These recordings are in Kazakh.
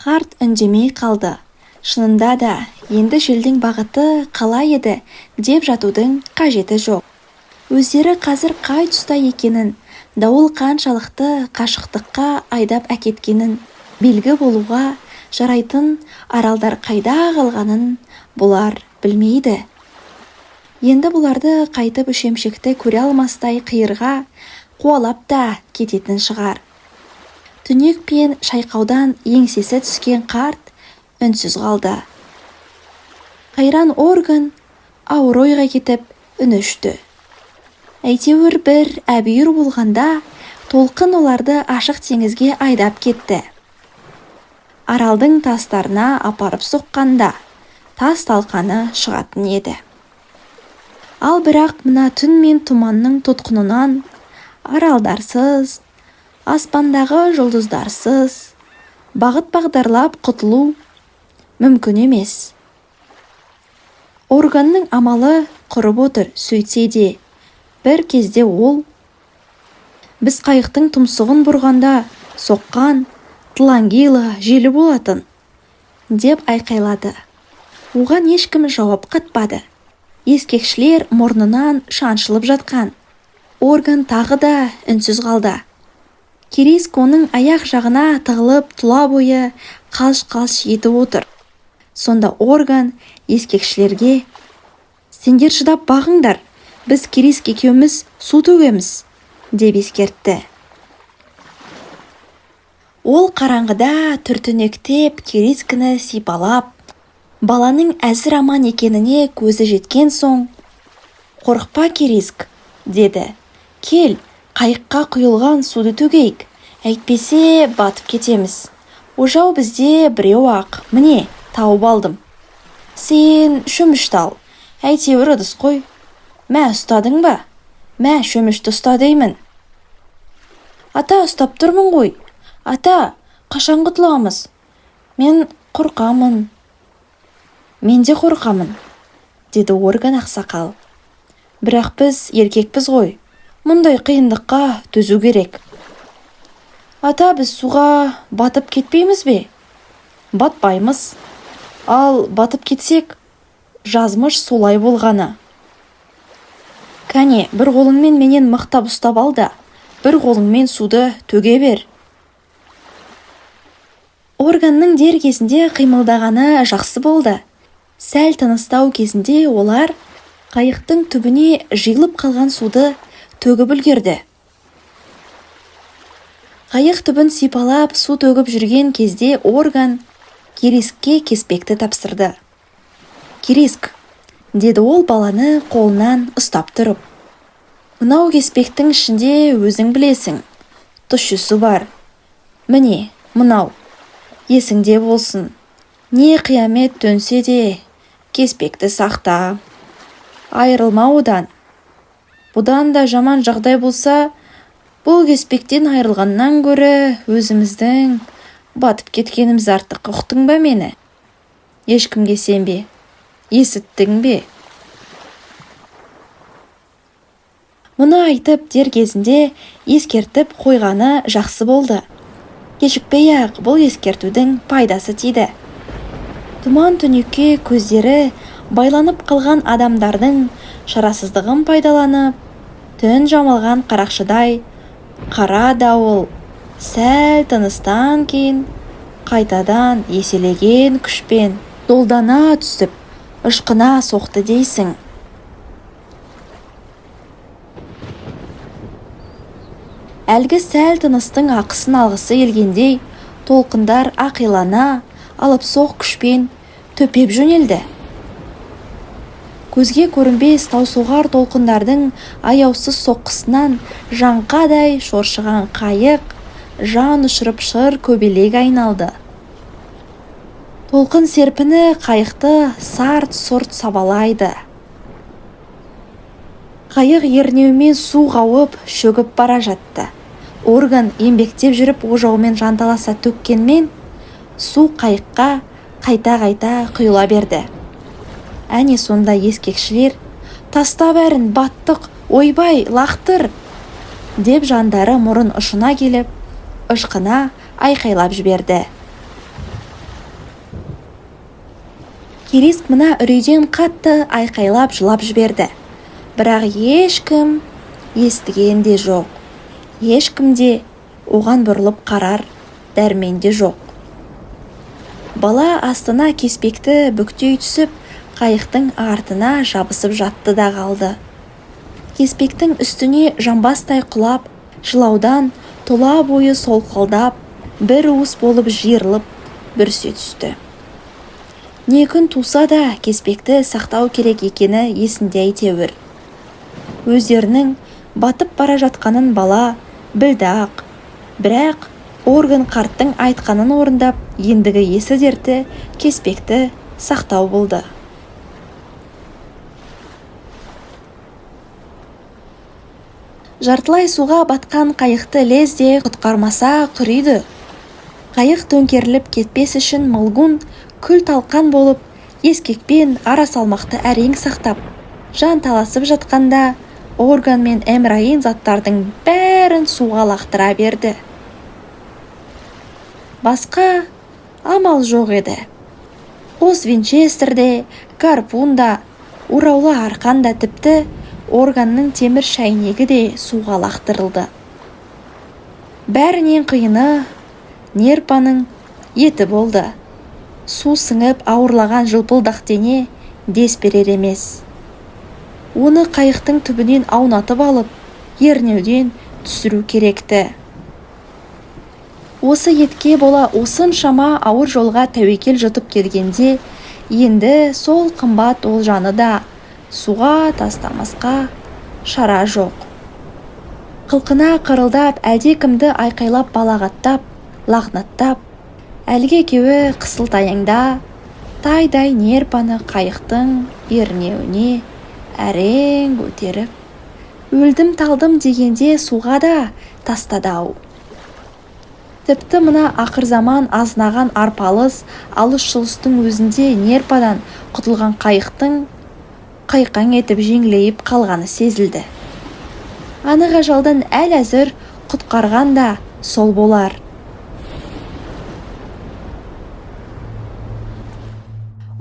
Қарт үндемей қалды. Шынында да, енді желдің бағыты қалай еді деп жатудың қажеті жоқ. Өздері қазір қай тұста екенін, дауыл қаншалықты қашықтыққа айдап әкеткенін белгі болуға жарайтын аралдар қайда қалғанын бұлар білмейді. Енді бұларды қайтып үшемшекті көре алмастай қиырға қуалап та кететін шығар. Түнек пен шайқаудан еңсесі түскен қарт үнсіз қалды. Қайран орган ауыр ойға кетіп үн өшті. Әйтеуір бір әбүйір болғанда толқын оларды ашық теңізге айдап кетті. Аралдың тастарына апарып соққанда тас талқаны шығатын еді. Ал бірақ мына түн мен тұманның тұтқынынан аралдарсыз, аспандағы жұлдыздарсыз бағыт бағдарлап құтылу мүмкін емес. Органның амалы құрып отыр, сөйтсе де бір кезде ол біз қайықтың тұмсығын бұрғанда соққан тлангила желі болатын деп айқайлады. Оған ешкім жауап қатпады. Ескекшілер мұрнынан шаншылып жатқан. Орган тағы да үнсіз қалды. Кириск оның аяқ жағына тығылып тұла бойы қалш-қалш етіп отыр. Сонда орган ескекшілерге «Сендер шыдап бағыңдар, біз Кириск екеуміз су төгеміз» деп ескертті. Ол қараңғыда түртінектеп Кирискіні сипалап, баланың әзір аман екеніне көзі жеткен соң «Қорықпа, Кириск» деді. «Кел, қайыққа құйылған суды төгейік, әйтпесе батып кетеміз. Ожау бізде біреу-ақ, міне, тауып алдым. Сен шөмішті ал, әйтеуір ыдыс қой. Мә, ұстадың ба? Мә, шөмішті ұста деймін». «Ата, ұстап тұрмын ғой. Ата, қашан құтыламыз? Мен қорқамын». «Мен де қорқамын», деді орган ақсақал. «Бірақ біз еркекпіз ғой. Мұндай қиындыққа төзу керек». «Ата, біз суға батып кетпейміз бе?» «Батпаймыз. Ал батып кетсек, жазмыш солай болғаны». «Кәне, бір қолыңмен менен мықтап ұстап ал да, бір қолыңмен суды төге бер». Органның дер кезінде қимылдағаны жақсы болды. Сәл тыныстау кезінде олар қайықтың түбіне жиылып қалған суды төгіп үлгерді. Қайық түбін сипалап су төгіп жүрген кезде орган Кирискке кеспекті тапсырды. «Кириск», деді ол баланы қолынан ұстап тұрып. «Мынау кеспектің ішінде өзің білесің, тұщысы бар. Міне, мынау, есіңде болсын. Не қиямет төнсе де, кеспекті сақта. Айырылма одан. Бұдан да жаман жағдай болса, бұл кеспектен айырылғаннан гөрі өзіміздің батып кеткеніміз артық. Ұқтың ба мені? Ешкімге сенбе. Есіттің бе?» Мұны айтып дер кезінде ескертіп қойғаны жақсы болды. Кешікпей-ақ бұл ескертудің пайдасы тиді. Тұман түнекке көздері байланып қалған адамдардың шарасыздығын пайдаланып, түн жамалған қарақшыдай қара дауыл сәл тыныстан кейін қайтадан еселеген күшпен долдана түсіп, ышқына соқты дейсің. Әлгі сәл тыныстың ақысын алғысы келгендей, толқындар ақилана алып соқ күшпен төпеп жөнелді. Көзге көрінбес таусоғар толқындардың аяусыз соққысынан жаңқадай шоршыған қайық жан ұшырып шыр көбелек айналды. Толқын серпіні қайықты сарт-сұрт сабалайды. Қайық ернеумен су қауып шөгіп бара жатты. Орган еңбектеп жүріп ожаумен жанталаса төккенмен, су қайыққа қайта-қайта құйыла берді. Әне сонда ескекшілер «Таста бәрін, баттық, ойбай, лақтыр!» деп жандары мұрын ұшына келіп, ышқына айқайлап жіберді. Кереск мына үрейден қатты айқайлап жылап жіберді. Бірақ ешкім естіген де жоқ. Ешкім де оған бұрылып қарар дәрменде жоқ. Бала астына кеспекті бүктей түсіп, қайықтың артына жабысып жатты да қалды. Кеспектің үстіне жамбастай құлап, жылаудан тұла бойы солқылдап, бір уыс болып жиырылып бүрсе түсті. Не күн туса да кеспекті сақтау керек екені есінде әйтеуір. Өздерінің батып бара жатқанын бала білді ақ. Бірақ Орган қарттың айтқанын орындап, ендігі есі дерті кеспекті сақтау болды. Жартылай суға батқан қайықты лезде құтқармаса құриды. Қайық төңкеріліп кетпес үшін Мылгун күл талқан болып, ескекпен ара салмақты әрең сақтап, жан таласып жатқанда Орган мен Эмрайин заттардың бәрін суға лақтыра берді. Басқа амал жоқ еді. Қос Винчестерде, гарпунда, ураулы арқанда, тіпті Органның темір шәйнегі де суға лақтырылды. Бәрінен қиыны Нерпаның еті болды. Су сіңіп ауырлаған жылпылдақ дене дес берер емес. Оны қайықтың түбінен аунатып алып, ернеуден түсіру керекті. Осы етке бола осыншама ауыр жолға тәуекел жұтып келгенде, енді сол қымбат олжаны да суға тастамасқа шара жоқ. Қылқына қырылдап, әлдекімді айқайлап балағаттап, лағнаттап, әлгі екеуі қысылтаяңда тайдай Нерпаны қайықтың ернеуіне әрең көтеріп, өлдім талдым дегенде суға да тастады-ау. Тіпті мына ақырзаман азынаған арпалыс, алыс-жұлыстың өзінде Нерпадан құтылған қайықтың қайқаң етіп жеңлейіп қалғаны сезілді. Анық ажалдан әл әзір құтқарған да сол болар.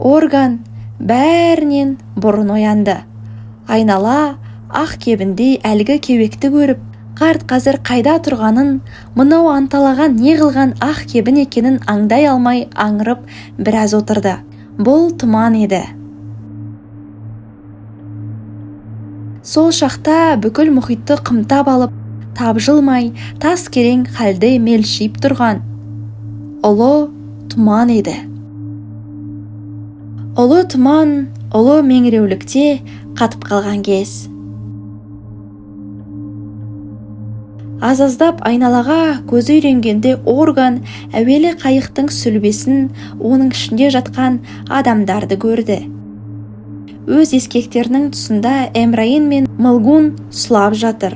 Орган бәрінен бұрын оянды. Айнала ақ кебіндей әлгі кеуекті көріп, қарт қазір қайда тұрғанын, мынау анталаған не қылған ақ кебін екенін аңдай алмай аңырып біраз отырды. Бұл тұман еді. Сол шақта бүкіл мұхитты қымтап алып, тапжылмай, тас керең халде мелшиіп тұрған ұлы тұман еді. Ұлы тұман, ұлы меңіреулікте қатып қалған кез. Азаздап айналаға көзі үйренгенде Орган әуелі қайықтың сүлбесін, оның ішінде жатқан адамдарды көрді. Өз ескектерінің тұсында Эмрайин мен Мылгун сұлап жатыр.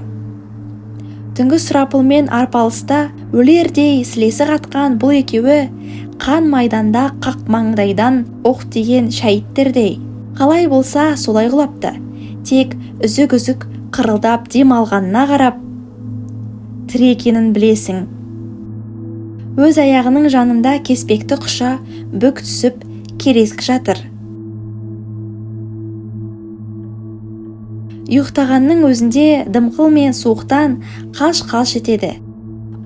Түнгі сұрапыл мен арпалыста өлердей сілесі қатқан бұл екеуі қан майданда қақ маңдайдан оқ тиген шәйіттердей. Қалай болса солай құлапты. Тек үзік-үзік қырылдап дем алғанына қарап, тірі екенін білесің. Өз аяғының жанында кеспекті құша бүк түсіп Кереск жатыр. Ұйықтағанның өзінде дымқыл мен суықтан қалш-қалш етеді.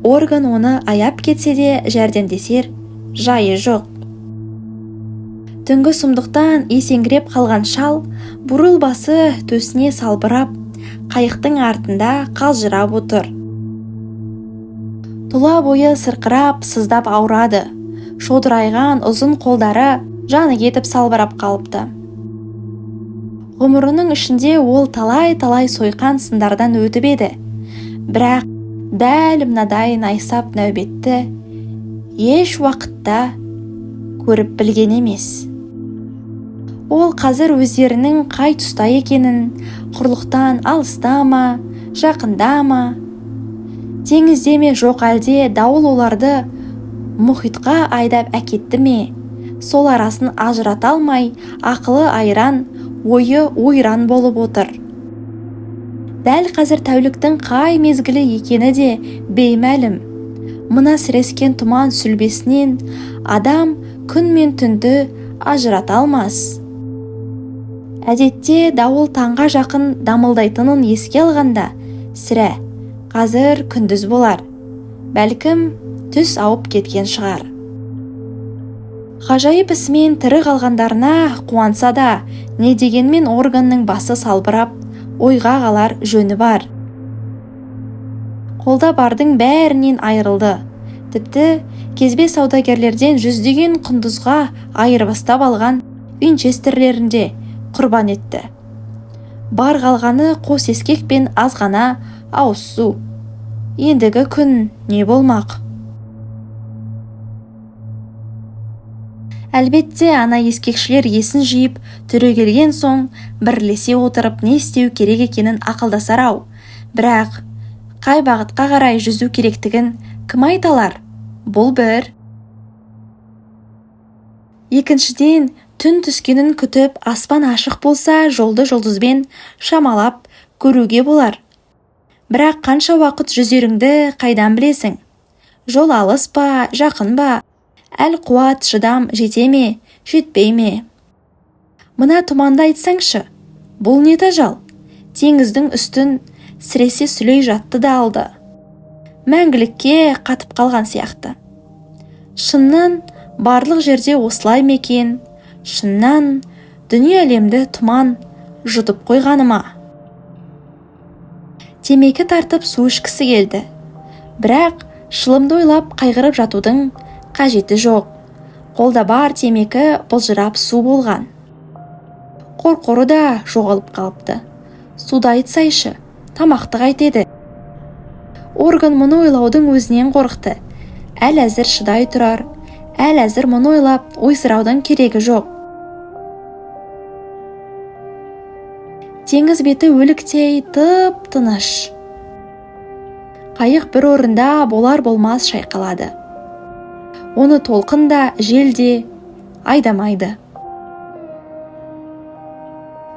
Орган оны аяп кетсе де жәрдемдесер жайы жоқ. Түнгі сұмдықтан есеңгіреп қалған шал, бурыл басы төсіне салбырап, қайықтың артында қалжырап отыр. Тұла бойы сырқырап, сыздап ауырады. Шодырайған ұзын қолдары жаны кетіп салбырап қалыпты. Ғұмырының ішінде ол талай-талай сойқан сындардан өтіп еді. Бірақ дәл мынадай найсап нәубетті еш уақытта көріп білген емес. Ол қазір өздерінің қай тұста екенін, құрлықтан алыста ма, жақында ма, теңізде ме жоқ әлде дауыл оларды мұхитқа айдап әкетті ме, сол арасын ажырата алмай, ақылы айран, ойы ойран болып отыр. Дәл қазір тәуліктің қай мезгілі екені де беймәлім. Мына сірескен тұман сүлбесінен адам күн мен түнді ажырата алмас. Әдетте дауыл таңға жақын дамылдайтынын еске алғанда, сірә, қазір күндіз болар. Бәлкім, түс ауып кеткен шығар. Ғажайып ісімен тірі қалғандарына қуанса да, не дегенмен органның басы салбырап, ойға қалар жөні бар. Қолда бардың бәрінен айырылды. Тіпті кезбе саудагерлерден жүздеген құндызға айырбастап алған Винчестерлерінде құрбан етті. Бар қалғаны қос ескек пен азғана ауыз су. Ендігі күн не болмақ? Әлбетте, ана ескекшілер есін жиып түрегелген соң бірлесе отырып не істеу керек екенін ақылдасар-ау. Бірақ қай бағытқа қарай жүзу керектігін кім айталар? Бұл бір. Екіншіден, түн түскенін күтіп, аспан ашық болса, жолды жұлдызбен шамалап көруге болар. Бірақ қанша уақыт жүзеріңді қайдан білесің? Жол алыс па, жақын ба? Әл-қуат, шыдам жете ме, жетпей ме? Мына тұманды айтсаңшы, бұл не тажал? Теңіздің үстін сіресе сүлей жатты да алды. Мәңгілікке қатып қалған сияқты. Шыннан барлық жерде осылай мекен, шыннан дүние әлемді тұман жұтып қойғаны ма? Темекі тартып су ішкісі келді. Бірақ шылымды ойлап қайғырып жатудың қажеті жоқ. Қолда бар темекі бұлжырап су болған. Қорқоры да жоғалып қалыпты. Суды айтсайшы, тамақты қайтеді. Орган мұны ойлаудың өзінен қорықты. Әл әзір шыдай тұрар. Әл әзір мұны ойлап ойсыраудың керегі жоқ. Теңіз беті өліктей тып-тыныш. Қайық бір орында болар-болмас шайқалады. Оны толқын да, жел де айдамайды.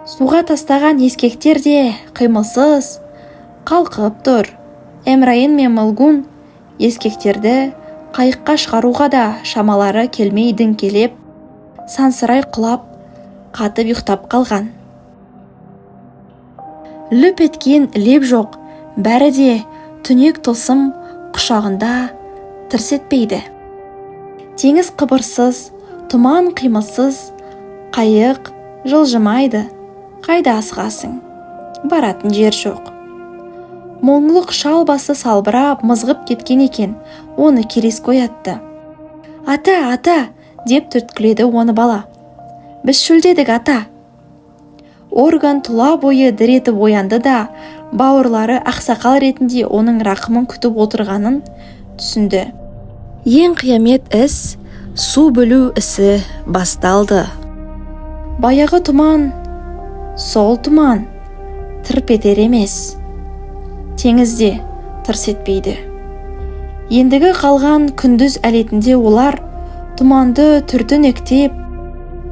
Суға тастаған ескектер де қимылсыз қалқып тұр. Эмрайын мен Мылгун ескектерді қайыққа шығаруға да шамалары келмей діңкелеп, сансырай құлап, қатып ұйықтап қалған. Лүп еткен леп жоқ, бәрі де түнек тылсым құшағында тырс етпейді. Теңіз қыбырсыз, тұман қимылсыз, қайық жылжымайды. Қайда асығасың? Баратын жер жоқ. Мұңлық шал басы салбырап, мызғып кеткен екен, оны керес қоятты. Ата, ата, деп түрткіледі оны бала. Біз шөлдедік, ата. Орган тұла бойы дір етіп оянды да, бауырлары ақсақал ретінде оның рақымын күтіп отырғанын түсінді. Ең қиямет іс, су бөлу ісі басталды. Баяғы тұман, сол тұман, тырп етер емес. Теңізде тырс етпейді. Ендігі қалған күндіз әлетінде олар тұманды түртінектеп,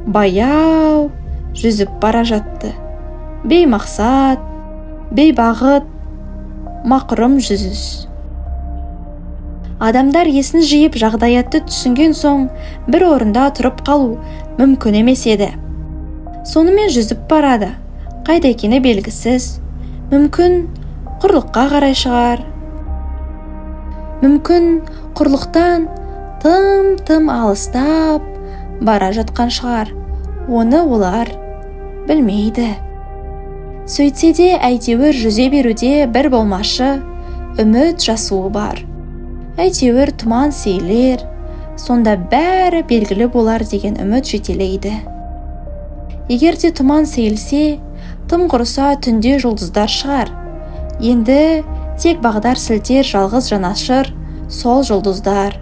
баяу жүзіп бара жатты. Беймақсат, бейбағыт, мақұрым жүзіс. Адамдар есін жиып жағдаятты түсінген соң бір орында тұрып қалу мүмкін емес еді. Сонымен жүзіп барады. Қайда екені белгісіз. Мүмкін құрлыққа қарай шығар. Мүмкін құрлықтан тым алыстап бара жатқан шығар. Оны олар білмейді. Сөйтсе де әйтеуір жүзе беруде бір болмашы үміт жасуы бар. Әйтеуір тұман сейлер, сонда бәрі белгілі болар деген үміт жетелейді. Егер де тұман сейілсе, тым құрыса түнде жұлдыздар шығар. Енді тек бағдар сілтер жалғыз жанашыр сол жұлдыздар.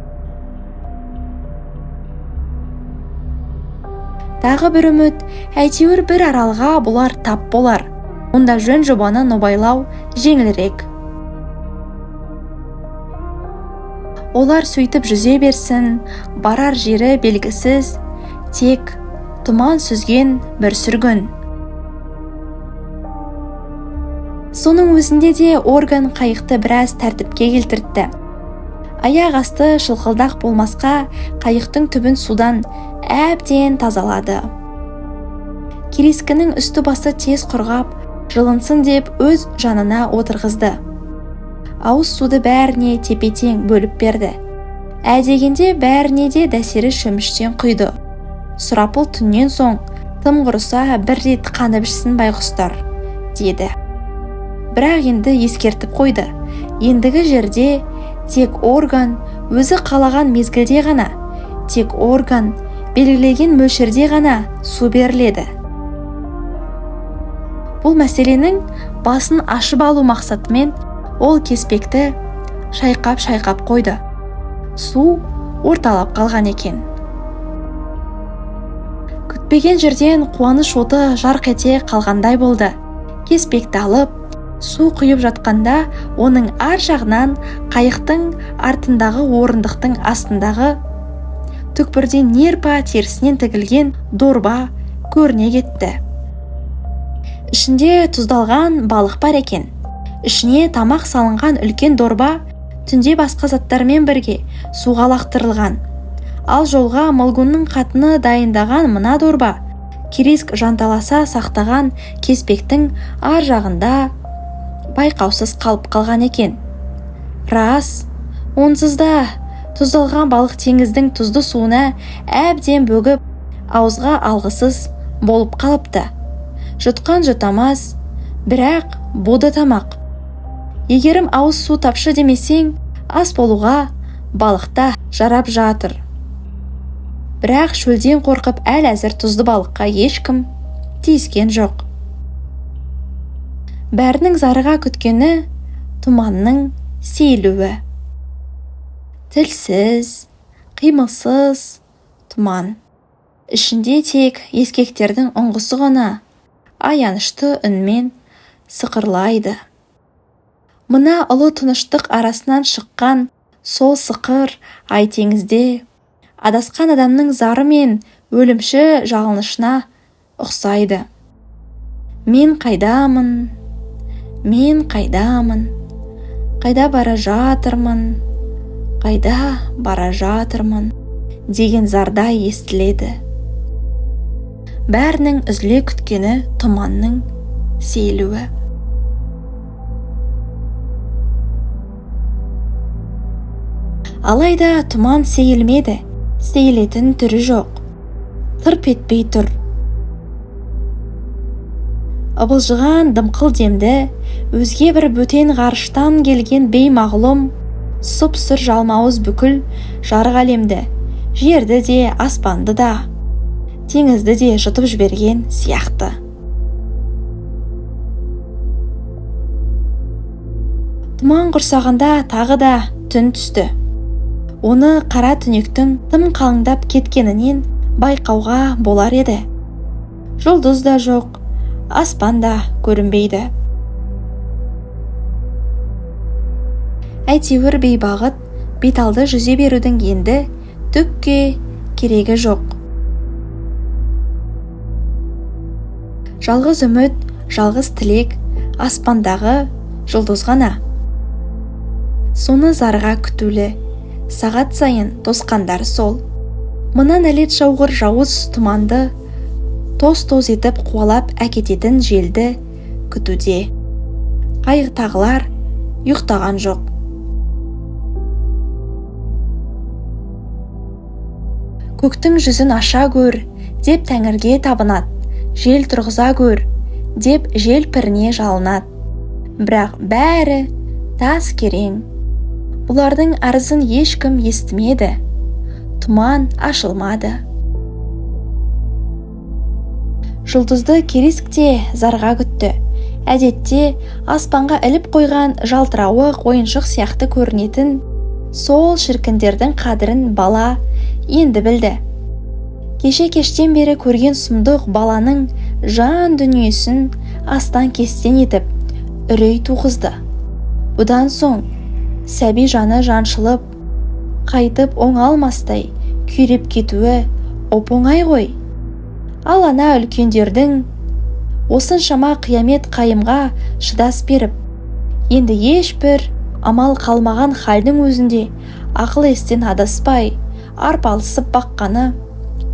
Тағы бір үміт, әйтеуір бір аралға бұлар тап болар. Онда жөн жобаны нобайлау жеңілірек. Олар сөйтіп жүзе берсін, барар жері белгісіз, тек тұман сүзген бір сүргін. Соның өзінде де орган қайықты біраз тәртіпке келтіртті. Аяқ асты шылқылдақ болмасқа қайықтың түбін судан әбден тазалады. Керескінің үсті басы тез құрғап, жылынсын деп өз жанына отырғызды. Ауыз суды бәріне тепе-тең бөліп берді. Дегенде бәріне де дәсері шөміштен құйды. Сұрапыл түннен соң тым құрыса бір рет қанып ішсін байғұстар, деді. Бірақ енді ескертіп қойды. Ендігі жерде тек орган өзі қалаған мезгілде ғана, тек орган белгілеген мөлшерде ғана су беріледі. Бұл мәселенің басын ашып алу мақсатымен ол кеспекті шайқап қойды. Су орталап қалған екен. Күтпеген жерден қуаныш оты жарқ ете қалғандай болды. Кеспекті алып, су құйып жатқанда оның ар жағынан қайықтың артындағы орындықтың астындағы түкпірден нерпа терісінен тігілген дорба көріне кетті. Ішінде тұздалған балық бар екен. Ішіне тамақ салынған үлкен дорба түнде басқа заттармен бірге суға лақтырылған. Ал жолға Молгунның қатыны дайындаған мына дорба Кереск жанталаса сақтаған кеспектің ар жағында байқаусыз қалып қалған екен. Рас, онсыз да тұздалған балық теңіздің тұзды суына әбден бөгіп, ауызға алғысыз болып қалыпты. Жұтқан жұтамас, бірақ боды тамақ. Егерім ауыз су тапшы демесең, ас болуға балықта жарап жатыр. Бірақ шөлден қорқып әл әзір тұзды балыққа ешкім тиіскен жоқ. Бәрінің зарыға күткені тұманның сейілуі. Тілсіз, қимылсыз тұман. Ішінде тек ескектердің ұңғысы ғана аянышты үнмен сықырлайды. Мына ұлы тыныштық арасынан шыққан сол сықыр ай теңізде адасқан адамның зары мен өлімші жалынышына ұқсайды. Мен қайдамын, қайда бара жатырмын деген зардай естіледі. Бәрінің үзіле күткені тұманның сейілуі. Алайда тұман сейілмеді, сейілетін түрі жоқ. Тырп етпей тұр. Ыбылжыған дымқыл демді өзге бір бөтен ғарыштан келген беймағлұм сұп-сұр жалмауыз бүкіл жарық әлемді, жерді де, аспанды да, теңізді де жұтып жіберген сияқты. Тұман құрсағында тағы да түн түсті. Оны қара түнектің тым қалыңдап кеткенінен байқауға болар еді. Жұлдыз да жоқ, аспан да көрінбейді. Әйтеуір бейбағыт беталды жүзе берудің енді түкке керегі жоқ. Жалғыз үміт, жалғыз тілек, аспандағы жұлдыз ғана. Соны зарға күтулі, сағат сайын тосқандар сол. Мына нәлет жауғыр жауыз тұманды тоз-тоз етіп қуалап әкететін желді күтуде. Қайықтағылар ұйықтаған жоқ. Көктің жүзін аша көр деп тәңірге табынат, жел тұрғыза көр деп жел піріне жалынат. Бірақ бәрі тас керең. Бұлардың арызын ешкім естімеді. Тұман ашылмады. Жұлдызды Кереск те зарға күтті. Әдетте аспанға іліп қойған жалтырауық ойыншық сияқты көрінетін сол шіркіндердің қадірін бала енді білді. Кеше-кештен бері көрген сұмдық баланың жан дүниесін астан кестен етіп, үрей туғызды. Бұдан соң сәби жаны жаншылып, қайтып оңалмастай күйреп кетуі оп-оңай ғой. Ал ана үлкендердің осыншама қиямет қайымға шыдас беріп, енді ешбір амал қалмаған халдің өзінде ақыл естен адаспай, арпалысып баққаны,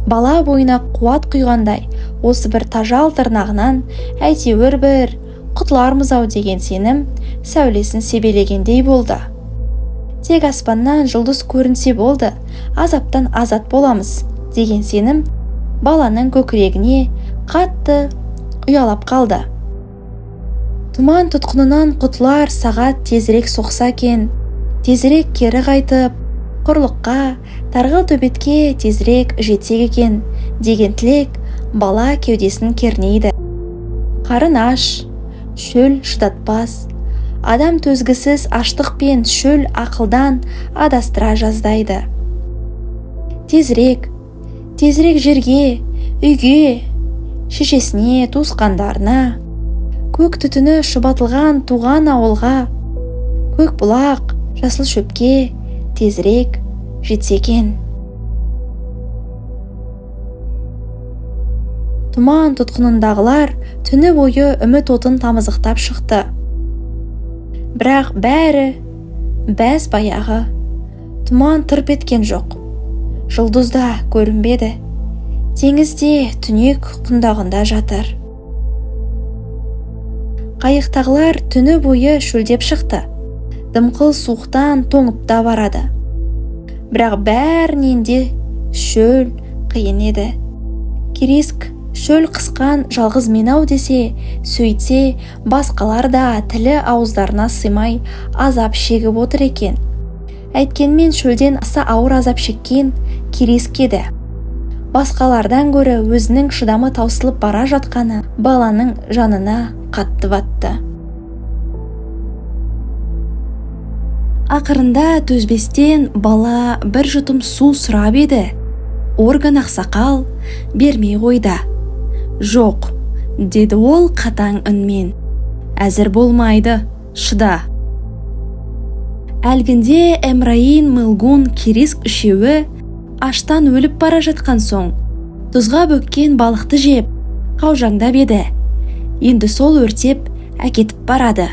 бала бойына қуат құйғандай, осы бір тажал тырнағынан әйтеуір бір құтылармыз-ау деген сенім сәулесін себелегендей болды. Тек аспаннан жұлдыз көрінсе болды, азаптан азат боламыз деген сенім баланың көкірегіне қатты ұялап қалды. Тұман тұтқынынан құтылар сағат тезірек соқса екен, тезірек кері қайтып, құрлыққа, тарғыл төбетке тезірек жетсек екен деген тілек бала кеудесін кернейді. Қарын аш, шөл шыдатпас, адам төзгісіз аштық пен шөл ақылдан адастыра жаздайды. Тезірек жерге, үйге, шешесіне, туысқандарына, көк түтіні шұбатылған туған ауылға, көк бұлақ, жасыл шөпке тезірек жетсе екен. Тұман тұтқынындағылар түні бойы үміт отын тамызықтап шықты. Бірақ бәрі бәз баяғы, тұман тырп еткен жоқ. Жұлдызда көрінбеді, теңізде түнек құндағында жатыр. Қайықтағылар түні бойы шөлдеп шықты, дымқыл суықтан тоңып та барады. Бірақ бәрінен де шөл қиын еді. Кириск шөл қысқан жалғыз мен-ау десе, сөйтсе басқалар да тілі ауыздарына сыймай азап шегіп отыр екен. Әйткенмен шөлден аса ауыр азап шеккен Кириск еді. Басқалардан гөрі өзінің шыдамы таусылып бара жатқаны баланың жанына қатты батты. Ақырында төзбестен бала бір жұтым су сұрап еді. Орган ақсақал бермей қойды. Жоқ, деді ол қатаң үнмен. Әзір болмайды, шыда. Әлгінде Эмраин, Мылгун, Кириск үшеуі аштан өліп бара жатқан соң, тұзға бөккен балықты жеп, қаужаңдап еді. Енді сол өртеп әкетіп барады.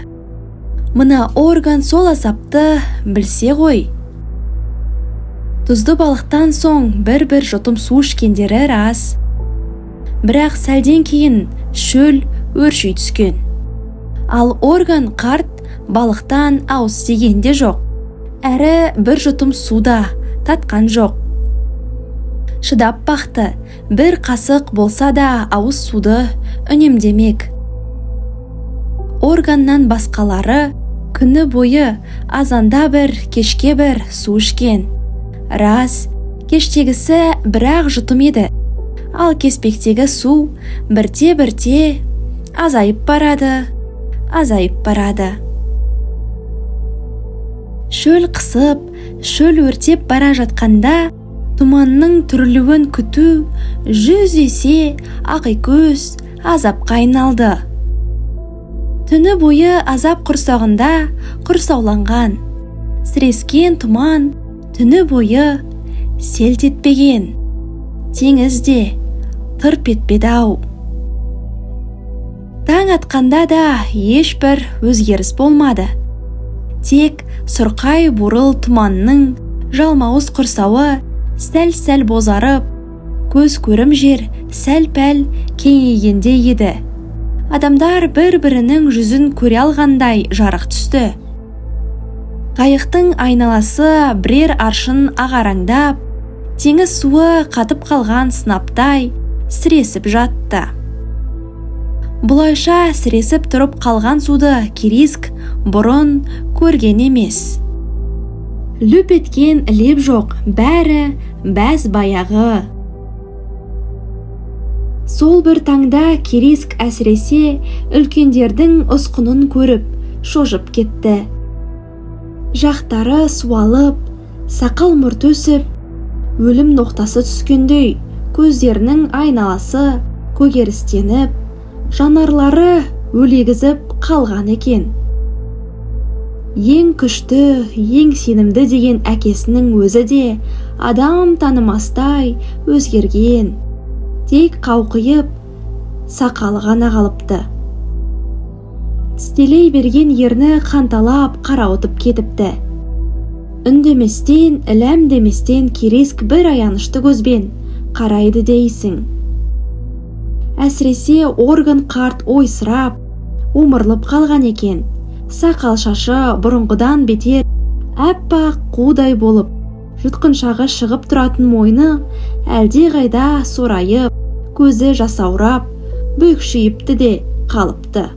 Мына орган сол азапты білсе ғой. Тұзды балықтан соң бір-бір жұтым су ішкендері рас. Бірақ сәлден кейін шөл өрши түскен. Ал орган қарт балықтан ауыз тигенде жоқ. Әрі бір жұтым суда татқан жоқ. Шыдап бақты, бір қасық болса да ауыз суды үнемдемек. Органнан басқалары күні бойы азанда бір, кешке бір су ішкен. Рас, кештегісі бір-ақ жұтым еді. Ал кеспектегі су бірте-бірте азайып барады. Шөл қысып, шөл өртеп бара жатқанда, тұманның түрілуін күту 100 есе ақикөз азапқа айналды. Түні бойы азап құрсағында құрсауланған, сірескен тұман түні бойы селт етпеген. Теңізде тырп етпеді-ау. Таң атқанда да ешбір өзгеріс болмады. Тек сұрқай бурыл тұманның жалмауыз құрсауы сәл-сәл бозарып, көз көрім жер сәл-пәл кеңейгенде еді. Адамдар бір-бірінің жүзін көре алғандай жарық түсті. Қайықтың айналасы бірер аршын ағараңдап, теңіз суы қатып қалған сынаптай сіресіп жатты. Бұлайша сіресіп тұрып қалған суды Кириск бұрын көрген емес. Лүп еткен леп жоқ, бәрі бәз баяғы. Сол бір таңда Кириск әсіресе үлкендердің ұсқынын көріп шошып кетті. Жақтары суалып, сақал мұрт өсіп, өлім ноқтасы түскендей, көздерінің айналасы көгерістеніп, жанарлары өлегізіп қалған екен. Ең күшті, ең сенімді деген әкесінің өзі де адам танымастай өзгерген. Тек қауқиып, сақалы ғана қалыпты. Тістелей берген ерні қанталап қарауытып кетіпті. Үндеместен, іләм деместен Кереск бір аянышты көзбен қарайды дейсің. Әсіресе орган қарт ойсырап, омырылып қалған екен. Сақал шашы бұрынғыдан бетер әппақ қудай болып, жұтқыншағы шығып тұратын мойны әлде қайда сорайып, көзі жасаурап, бүкшейіпті де қалыпты.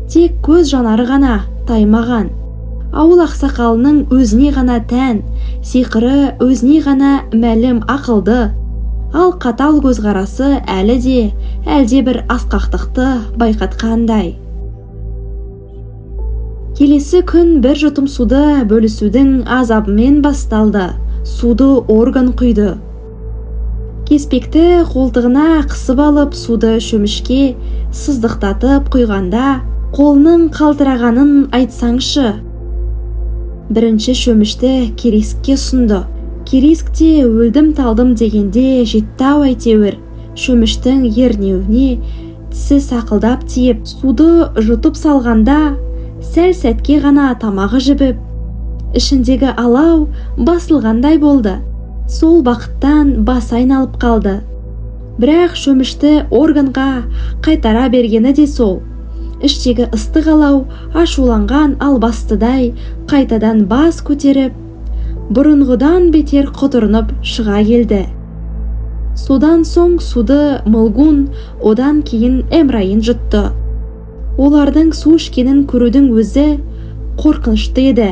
Тек көз жанары ғана таймаған. Ауыл ақсақалының өзіне ғана тән, сиқыры өзіне ғана мәлім ақылды, ал қатал көзқарасы әлі де әлде бір асқақтықты байқатқандай. Келесі күн бір жұтым суды бөлісудің азабымен басталды. Суды орган құйды. Кеспекті қолтығына қысып алып, суды шөмішке сыздықтатып құйғанда, қолының қалтырағанын айтсаңшы. Бірінші шөмішті Керескке ұсынды. Кереск те өлдім талдым дегенде жетті-ау әйтеуір. Шөміштің ернеуіне тісі сақылдап тиіп, суды жұтып салғанда, сәл сәтке ғана тамағы жібіп, ішіндегі алау басылғандай болды. Сол бақыттан басы айналып қалды. Бірақ шөмішті органға қайтара бергені де сол. Іштегі ыстық алау ашуланған албастыдай қайтадан бас көтеріп, бұрынғыдан бетер құтырынып шыға келді. Содан соң суды Мылгун, одан кейін Эмрайин жұтты. Олардың су ішкенін көрудің өзі қорқынышты еді.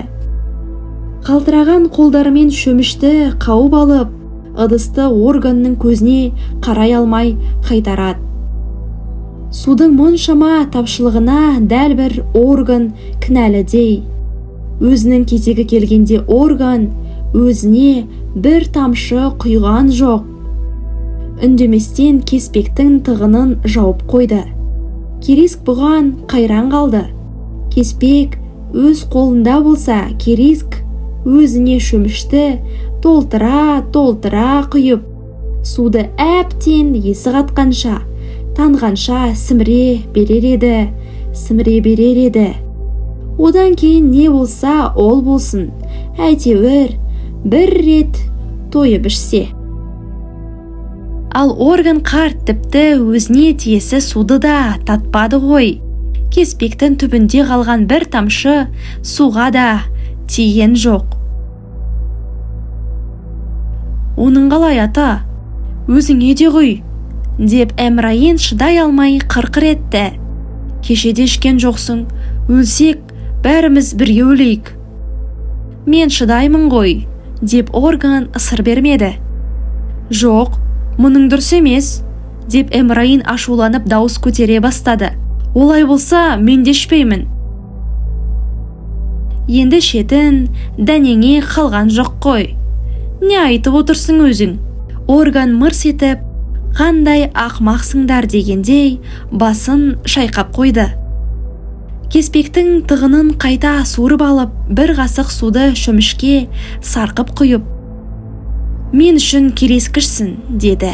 Қалтыраған қолдарымен шөмішті қауып алып, ыдысты органның көзіне қарай алмай қайтарады. Судың мұншама тапшылығына дәл бір орган кінәлідей. Өзінің кезегі келгенде орган өзіне бір тамшы құйған жоқ. Үндеместен Кеспектің тығынын жауып қойды. Кереск бұған қайран қалды. Кеспек өз қолында болса, Кереск өзіне шөмішті толтыра құйып, суды әптен есі қатқанша, танғанша сіміре берер еді. Одан кейін не болса ол болсын, әйтеуір бір рет тойып ішсе. Ал орган қарт тіпті өзіне тиесі суды да татпады ғой. Кеспектің түбінде қалған бір тамшы суға да тиген жоқ. Оның қалай ата, өзіңе де ғой, деп Эмрайин шыдай алмай қырқыр етті. Кешеде ішкен жоқсың, өлсек бәріміз бірге өлейік. Мен шыдаймын ғой, деп орган ысыр бермеді. Жоқ, мұның дұрыс емес, деп Эмрайин ашуланып дауыс көтере бастады. Олай болса, мен де ішпеймін. Енді шетін дәнеңе қалған жоқ қой. Не айтып отырсың өзің? Орган мырс етіп, қандай ақмақсыңдар дегендей басын шайқап қойды. Кеспектің тығынын қайта суырып алып, бір қасық суды шөмішке сарқып құйып, мен үшін керескішсің, деді.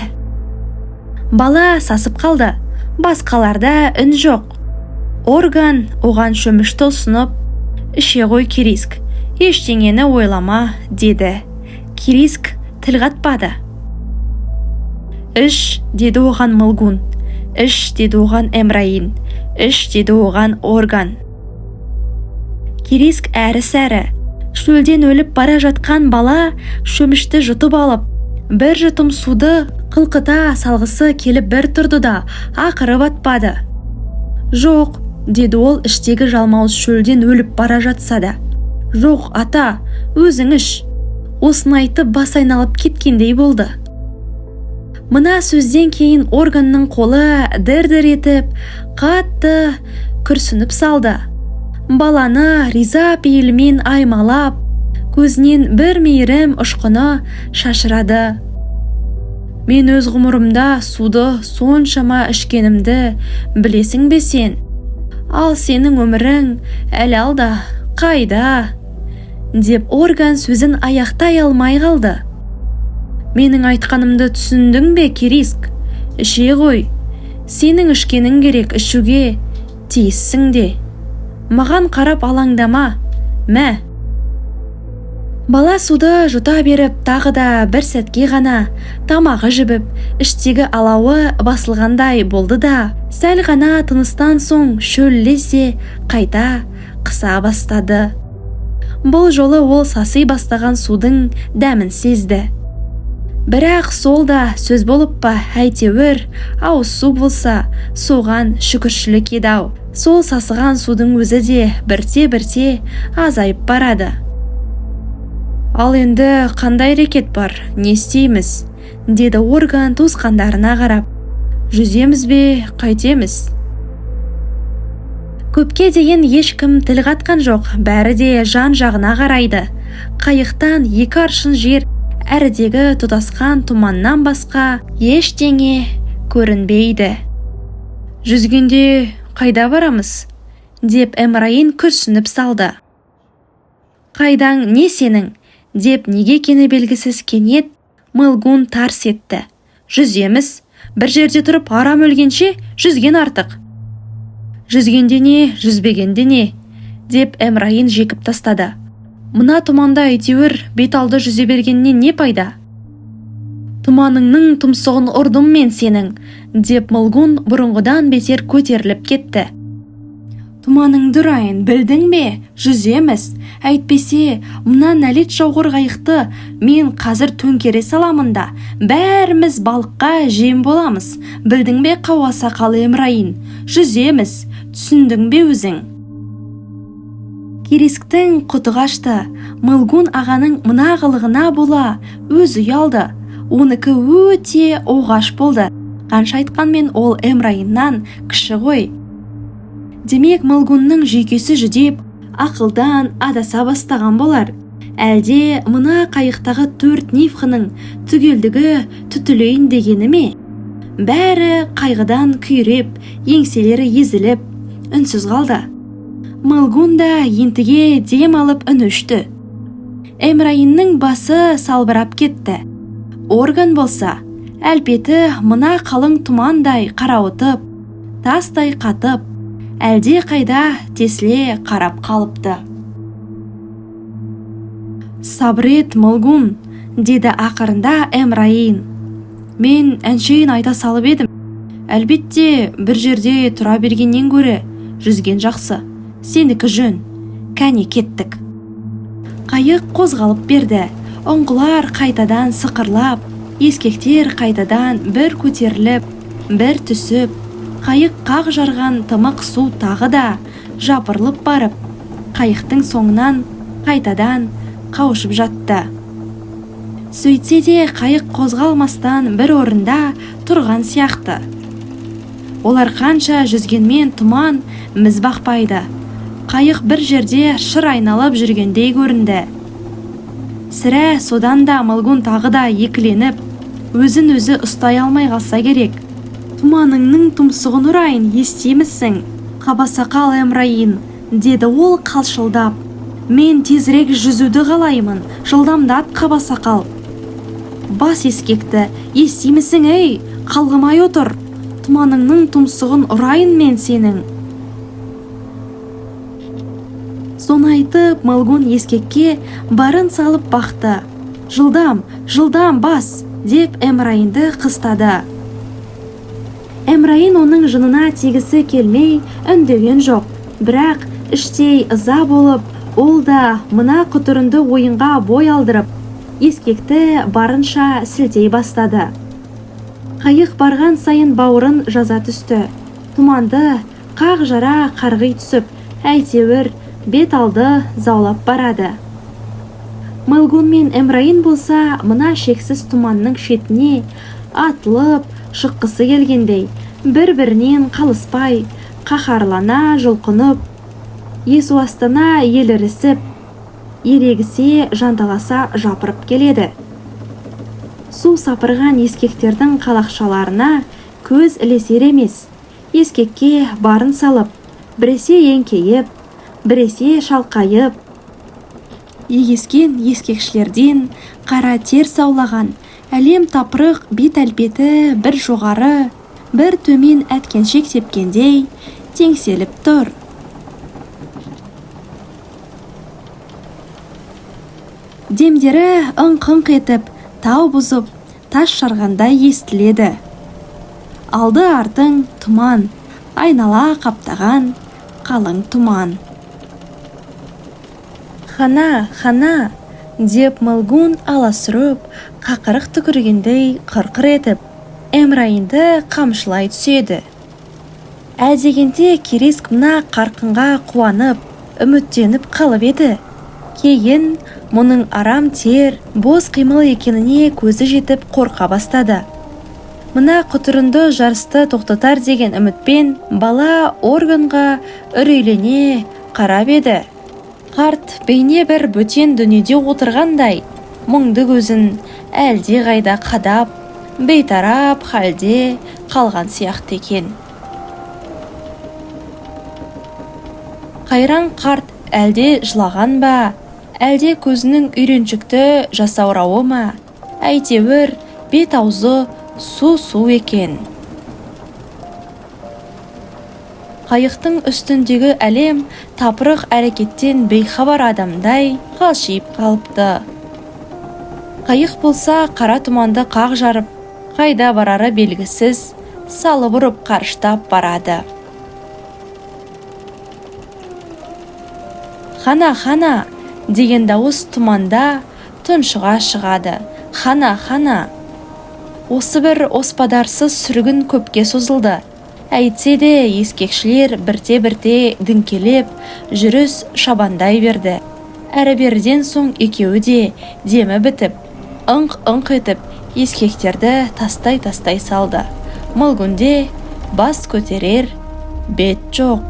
Бала сасып қалды. Басқаларда үн жоқ. Орган оған шөмішті ұсынып, іше ғой Кереск, ештеңені ойлама, деді. Кереск тіл қатпады. Іш, деді оған Мылгун. Іш, деді оған Эмрайин. Іш, деді оған орган. Кереск әрі-сәрі. Шөлден өліп бара жатқан бала шөмішті жұтып алып, бір жұтым суды қылқыта салғысы келіп бір тұрды да ақыры батпады. Жоқ, деді ол іштегі жалмауыз шөлден өліп бара жатса да. Жоқ, ата, өзің іш. Осын айтып бас айналып кеткендей болды. Мына сөзден кейін органның қолы дір-дір етіп, қатты күрсініп салды. Баланы риза пейілмен аймалап, көзінен бір мейірім ұшқыны шашырады. Мен өз ғұмырымда суды соншама ішкенімді білесің бе сен? Ал сенің өмірің әлі алда, қайда? Деп орган сөзін аяқтай алмай қалды. Менің айтқанымды түсіндің бе, Кереск? Іше ғой, сенің ішкенің керек, ішуге тиіссің де. Маған қарап алаңдама, мә. Бала суды жұта беріп тағы да бір сәтке ғана тамағы жібіп, іштегі алауы басылғандай болды да, сәл ғана тыныстан соң шөл лезде қайта қыса бастады. Бұл жолы ол саси бастаған судың дәмін сезді. Бірақ сол да сөз болып па, әйтеуір ауыз су болса, соған шүкіршілік еді-ау. Сол сасыған судың өзі де бірте-бірте азайып барады. Ал енді қандай әрекет бар, не істейміз? Деді Орган туысқандарына қарап. Жүземіз бе, қайтеміз? Көпке дейін ешкім тіл қатқан жоқ, бәрі де жан-жағына қарайды. Қайықтан 2 аршын жер әрідегі тұтасқан тұманнан басқа ештеңе көрінбейді. Жүзгенде қайда барамыз? Деп Эмрайин күрсініп салды. Қайдаң не сенің? Деп неге екені белгісіз кенет Мылгун тарс етті. Жүземіз, бір жерде тұрып арам өлгенше жүзген артық. Жүзгенде не, жүзбегенде не? Деп Эмрайин жекіп тастады. Мына тұманда әйтеуір бет алды жүзе бергеннен не пайда? Тұманыңның тұмсығын ұрдым мен сенің, деп Мылгун бұрынғыдан бетер көтеріліп кетті. Тұманыңды ұрайын, білдің бе? Жүземіз. Әйтпесе, мына нәлет жауғыр қайықты мен қазір төңкере саламын да, бәріміз балыққа жем боламыз. Білдің бе, қауа сақалы Эмрайин? Жүземіз. Түсіндің бе өзің? Кересіктің құты қашты. Мылгун ағаның мына қылығына бола өзі ұялды. Оныкі өте оғаш болды. Қанша айтқанмен ол Эмрайиннан кіші ғой. Демек Мылгунның жүйкесі жүдеп, ақылдан адаса бастаған болар. Әлде мына қайықтағы 4 нивхының түгелдігі түтілейін дегені ме? Бәрі қайғыдан күйреп, еңселері езіліп, үнсіз қалды. Мылгун да ентіге дем алып үн өшті. Эмрайиннің басы салбырап кетті. Орган болса, әлпеті мына қалың тұмандай қарауытып, тастай қатып, әлде қайда тесіле қарап қалыпты. Сабрет, Мылгун, деді ақырында Эмрайин. Мен әншейін айта салып едім. Әлбетте бір жерде тұра бергеннен гөрі жүзген жақсы. Сенікі жөн. Кәне кеттік. Қайық қозғалып берді. Ұңғылар қайтадан сықырлап, ескектер қайтадан бір көтеріліп, бір түсіп, қайық қақ жарған тымық су тағы да жапырылып барып, қайықтың соңынан қайтадан қауышып жатты. Сөйтсе де қайық қозғалмастан бір орында тұрған сияқты. Олар қанша жүзгенмен тұман міз бақпайды. Қайық бір жерде шыр айналып жүргендей көрінді. Сірә содан да Мылгун тағы да екіленіп, өзін өзі ұстай алмай қалса керек. Тұманыңның тұмсығын ұрайын, естимісің? Қабасақал Эмрайин, деді ол қалшылдап. Мен тезірек жүзуді қалаймын, жылдамдат қабасақал. Бас ескекті, естимісің ей, қалғымай отыр. Тұманыңның тұмсығын ұрайын мен сенің. Соны айтып, Мылгун ескекке барын салып бақты. Жылдам, жылдам бас, деп Эмрайинді қыстады. Эмрайин оның жынына тегісі келмей үндеген жоқ. Бірақ іштей ыза болып, ол да мына құтырынды ойынға бой алдырып, ескекті барынша сілтей бастады. Қайық барған сайын бауырын жаза түсті. Тұманды қақ жара қарғи түсіп, әйтеуір бет алды заулап барады. Мылгун мен Эмрайин болса, мына шексіз тұманның шетіне атылып шыққысы келгендей, бір-бірінен қалыспай, қаһарлана жұлқынып, есу астына елірісіп, ерегісе жанталаса жапырып келеді. Су сапырған ескектердің қалақшаларына көз ілесер емес. Ескекке барын салып, біресе еңкейіп, біресе шалқайып, егескен ескекшілерден қара тер саулаған әлем тапырық бет әлпеті бір жоғары, бір төмен әткеншек тепкендей теңселіп тұр. Демдері ыңқ-ыңқ етіп, тау бұзып, тас жарғандай естіледі. Алды артың тұман, айнала қаптаған қалың тұман. Хана, хана, деп Мылгун аласырып, қақырық түкіргендей қырқыр етіп, Эмрайынды қамшылай түседі. Әдегенде Кереск мына қарқынға қуанып, үміттеніп қалып еді. Кейін мұның арам тер, бос қимыл екеніне көзі жетіп қорқа бастады. Мына құтырынды жарысты тоқтатар деген үмітпен бала органға үрейлене қарап еді. Қарт бейне бір бөтен дүниеде отырғандай, мұңды көзін әлде қайда қадап, бейтарап халде қалған сияқты екен. Қайран қарт әлде жылаған ба, әлде көзінің үйреншікті жасаурауы ма, әйтеуір бет аузы су екен. Қайықтың үстіндегі әлем тапырық әрекеттен бейхабар адамдай қалшиып қалыпты. Қайық болса қара тұманды қақ жарып, қайда барары белгісіз, салып ұрып қарыштап барады. Хана, хана деген дауыс тұманда тұншыға шығады. Хана, хана. Осы бір оспадарсыз сүргін көпке созылды. Әйтсе де ескекшілер бірте-бірте діңкелеп, жүріс шабандай берді. Әрі-берден соң екеуі де демі бітіп, ыңқ-ыңқ етіп, ескектерді тастай салды. Мылгунде бас көтерер бет жоқ.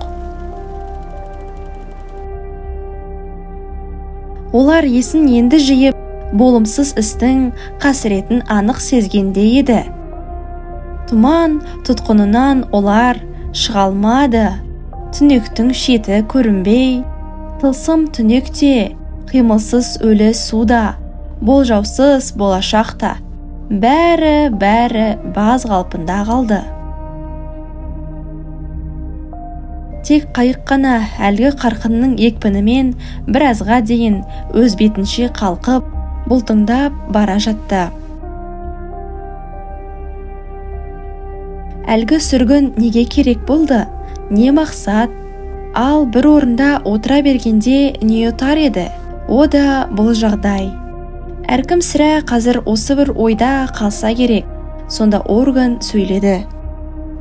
Олар есін енді жиып, болымсыз істің қасіретін анық сезгенде еді. Тұман тұтқынынан олар шыға алмады. Түнектің шеті көрінбей, тылсым түнекте, қимылсыз өлі суда, болжаусыз болашақта, бәрі баз қалпында қалды. Тек қайық қана әлгі қарқынның екпінімен біразға дейін өз бетінше қалқып, бұлтыңдап бара жатты. Әлгі сүргін неге керек болды? Не мақсат? Ал бір орында отыра бергенде не ұтар еді? О да бұл жағдай. Әркім сірә қазір осы бір ойда қалса керек. Сонда орган сөйледі.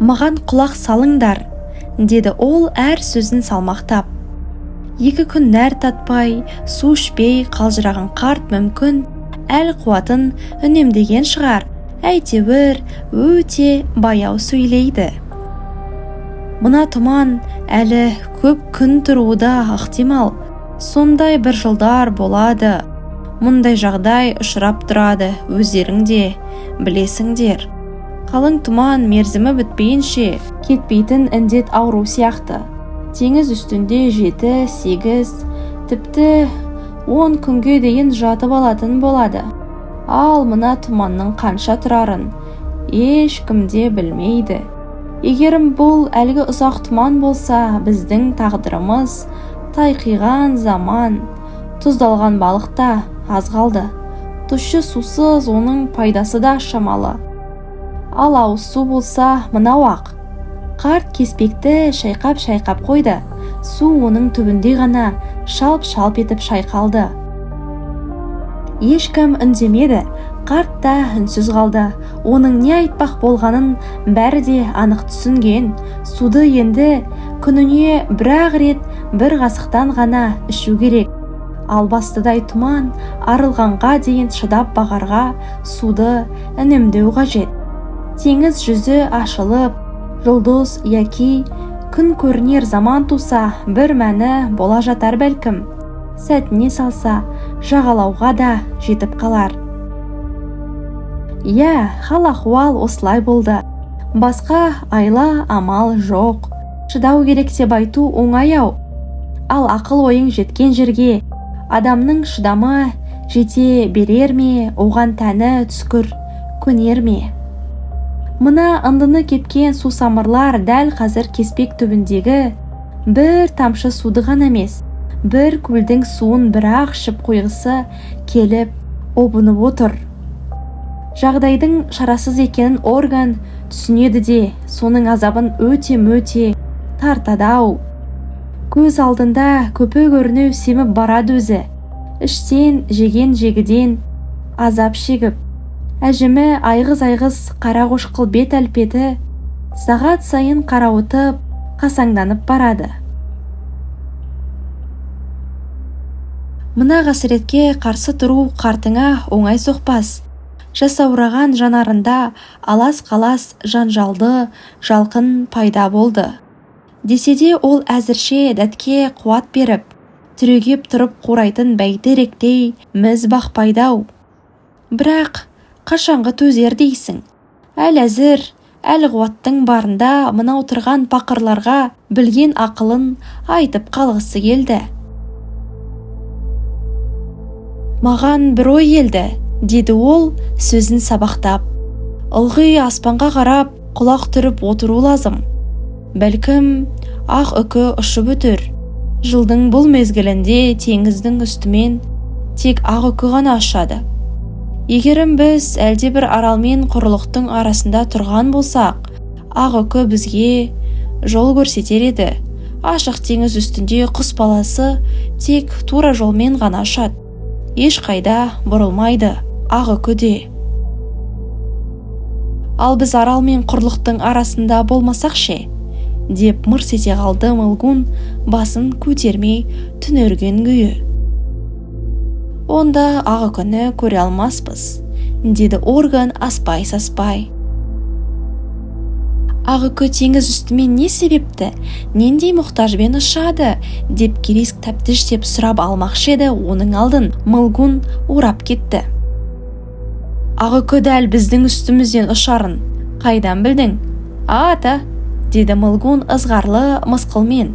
Маған құлақ салыңдар, деді ол әр сөзін салмақтап. 2 күн нәр татпай, су ішпей қалжыраған қарт мүмкін әл қуатын үнемдеген шығар. Әйтеуір өте баяу сөйлейді. Мына тұман әлі көп күн тұруы да ықтимал. Сондай бір жылдар болады. Мұндай жағдай ұшырап тұрады, өздерің де білесіңдер. Қалың тұман мерзімі бітпейінше кетпейтін індет ауру сияқты. Теңіз үстінде 7-8, тіпті 10 күнге дейін жатып алатын болады. Ал мына тұманның қанша тұрарын ешкімде білмейді. Егерім бұл әлгі ұзақ тұман болса, біздің тағдырымыз тайқиған заман. Тұздалған балықта аз қалды. Тұщы сусыз оның пайдасы да шамалы. Ал ауыз су болса мынау ақ. Қарт кеспекті шайқап қойды. Су оның түбінде ғана шалп етіп шайқалды. Ешкім үндемеді. Қарт та үнсіз қалды. Оның не айтпақ болғанын бәрі де анық түсінген. Суды енді күніне бір-ақ рет бір қасықтан ғана ішу керек. Ал бастыдай тұман арылғанға дейін шыдап бағарға суды үнемдеу қажет. Теңіз жүзі ашылып, жұлдыз яки күн көрінер заман туса, бір мәні бола жатар бәлкім. Сәтіне салса, жағалауға да жетіп қалар. Хал ахуал осылай болды. Басқа айла амал жоқ. Шыдау керек деп айту оңай-ау. Ал ақыл ойың жеткен жерге адамның шыдамы жете берер ме, оған тәні түскір көнер ме? Мына ындыны кепкен сусамырлар дәл қазір кеспек түбіндегі бір тамшы суды ғана емес, бір көлдің суын бірақ ішіп қойғысы келіп обынып отыр. Жағдайдың шарасыз екенін орган түсінеді де, соның азабын өте тартады-ау. Көз алдында көпі көріну семіп барады өзі. Іштен жеген-жегіден азап шегіп. Әжімі айғыз-айғыз қара қошқыл бет әлпеті сағат сайын қарауытып, қасаңданып барады. Мына қасіретке қарсы тұру қартыңа оңай соқпас. Жасаураған жанарында алас-қалас жанжалды жалқын пайда болды. Десе де ол әзірше дәтке қуат беріп, түрегеп тұрып қурайтын бәйтеректей міз бақпайды-ау. Бірақ қашанғы төзер дейсің? Әл әзір, әл қуаттың барында мына отырған пақырларға білген ақылын айтып қалғысы келді. Маған бір ой келді, деді ол сөзін сабақтап. Ылғи аспанға қарап, құлақ түріп отыру лазым. Бәлкім, ақ үкі ұшып өтір. Жылдың бұл мезгілінде теңіздің үстімен тек ақ үкі ғана ұшады. Егерім біз әлде бір аралмен құрлықтың арасында тұрған болсақ, ақ үкі бізге жол көрсетер еді. Ашық теңіз үстінде құс баласы тек тура жолмен ғана ұшады. Ешқайда бұрылмайды ақ үкі де. Ал біз арал мен құрлықтың арасында болмасақ ше? Деп мырс ете қалды Мылгун, басын көтермей түнерген күйі. Онда ақ үкіні көре алмаспыз, деді орган аспай-саспай. Ақ үкі теңіз үстімен не себепті, нендей мұқтажбен ұшады, деп Керейск тәптіштеп сұрап алмақшы еді, оның алдын Мылгун орап кетті. Ақ үкі дәл біздің үстімізден ұшарын қайдан білдің? Ата, деді Мылгун ызғарлы мысқылмен.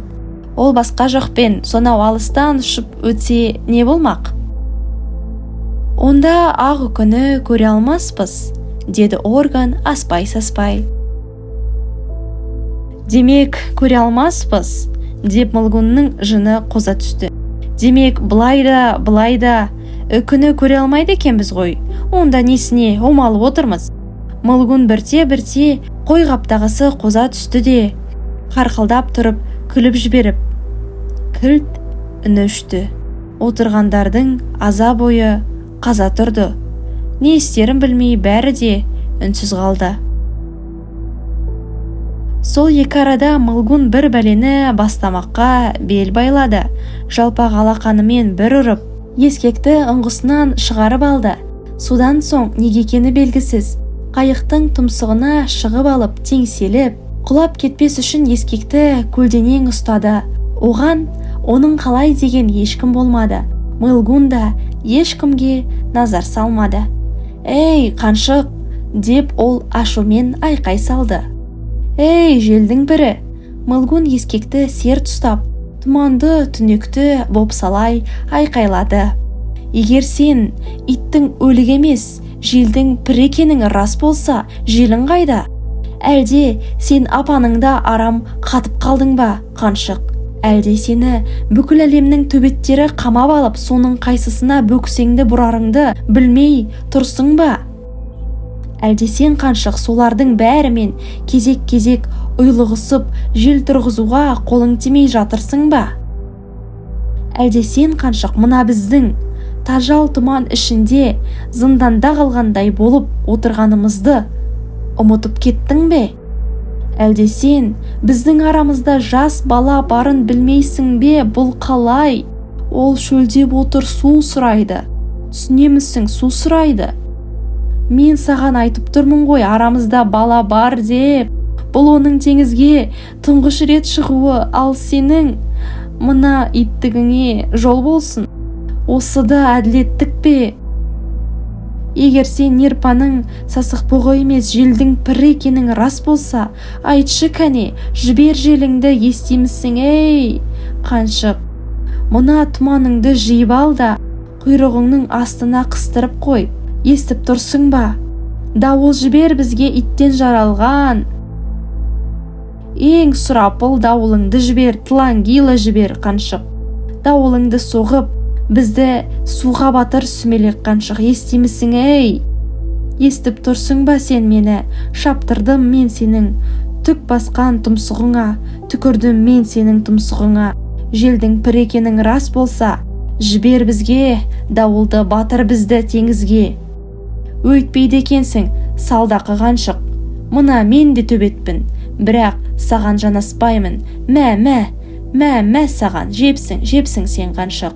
Ол басқа жоқпен сонау алыстан ұшып өтсе не болмақ? Онда ақ үкіні көре алмаспыз, деді орган аспай-саспай. Демек, көре алмаспыз, деп Мылгунның жыны қоза түсті. Демек, былай да, үкіні көре алмайды екенбіз ғой. Онда несіне омалып отырмыз? Мылгун бірте қой қаптағысы қоза түсті де, қарқылдап тұрып, күліп жіберіп, кілт үні өшті. Отырғандардың аза бойы қаза тұрды. Не істерін білмей бәрі де үнсіз қалды. Сол екі арада Мылгун бір бәлені бастамаққа бел байлады. Жалпақ алақанымен бір ұрып, ескекті ұңғысынан шығарып алды. Содан соң неге екені белгісіз, қайықтың тұмсығына шығып алып теңселіп, құлап кетпес үшін ескекті көлденең ұстады. Оған оның қалай деген ешкім болмады. Мылгун да ешкімге назар салмады. «Ей, қаншық!» деп ол ашумен айқай салды. «Ей, желдің бірі!» Мылгун ескекті серт ұстап, тұманды түнекті бопсалай айқайлады. «Егер сен иттің өлік емес, желдің пірі екенің рас болса, желің қайда? Әлде сен апаныңда арам қатып қалдың ба, қаншық? Әлде сені бүкіл әлемнің төбеттері қамап алып, соның қайсысына бөксеңді бұрарыңды білмей тұрсың ба? Әлде сен қаншық солардың бәрімен кезек-кезек ұйлығысып, жел тұрғызуға қолың тимей жатырсың ба? Әлде сен қаншық мына біздің тажал тұман ішінде зынданда қалғандай болып отырғанымызды ұмытып кеттің бе? Әлде сен біздің арамызда жас бала барын білмейсің бе? Бұл қалай? Ол шөлдеп отыр, су сұрайды. Түсінемісің, су сұрайды. Мен саған айтып тұрмын ғой, арамызда бала бар деп. Бұл оның теңізге тұңғыш рет шығуы, ал сенің мына иттігіңе жол болсын. Осы да әділеттік пе? Егер сен Нерпаның сасық бұғы емес, желдің пірі екенің рас болса, айтшы кәне, жібер желіңді, естимісің? Ей, қаншық, мына тұманыңды жиып ал да, құйрығыңның астына қыстырып қой. Естіп тұрсың ба? Дауыл жібер бізге иттен жаралған. Ең сұрапыл дауылыңды жібер, Тлангила жібер, қаншық. дауылыңды соғып, бізді суға батыр сүмелек қаншық, естимісің ей? Естіп тұрсың ба сен мені? Шаптырдым мен сенің түк басқан тұмсығыңа, түкірдім мен сенің тұмсығыңа. Желдің пір екенің рас болса, жібер бізге, дауылды батыр бізді теңізге. Өйтпейді екенсің, салдақы қаншық. Мына мен де төбетпін, бірақ саған жанаспаймын. Мә саған, жепсің сен қаншық.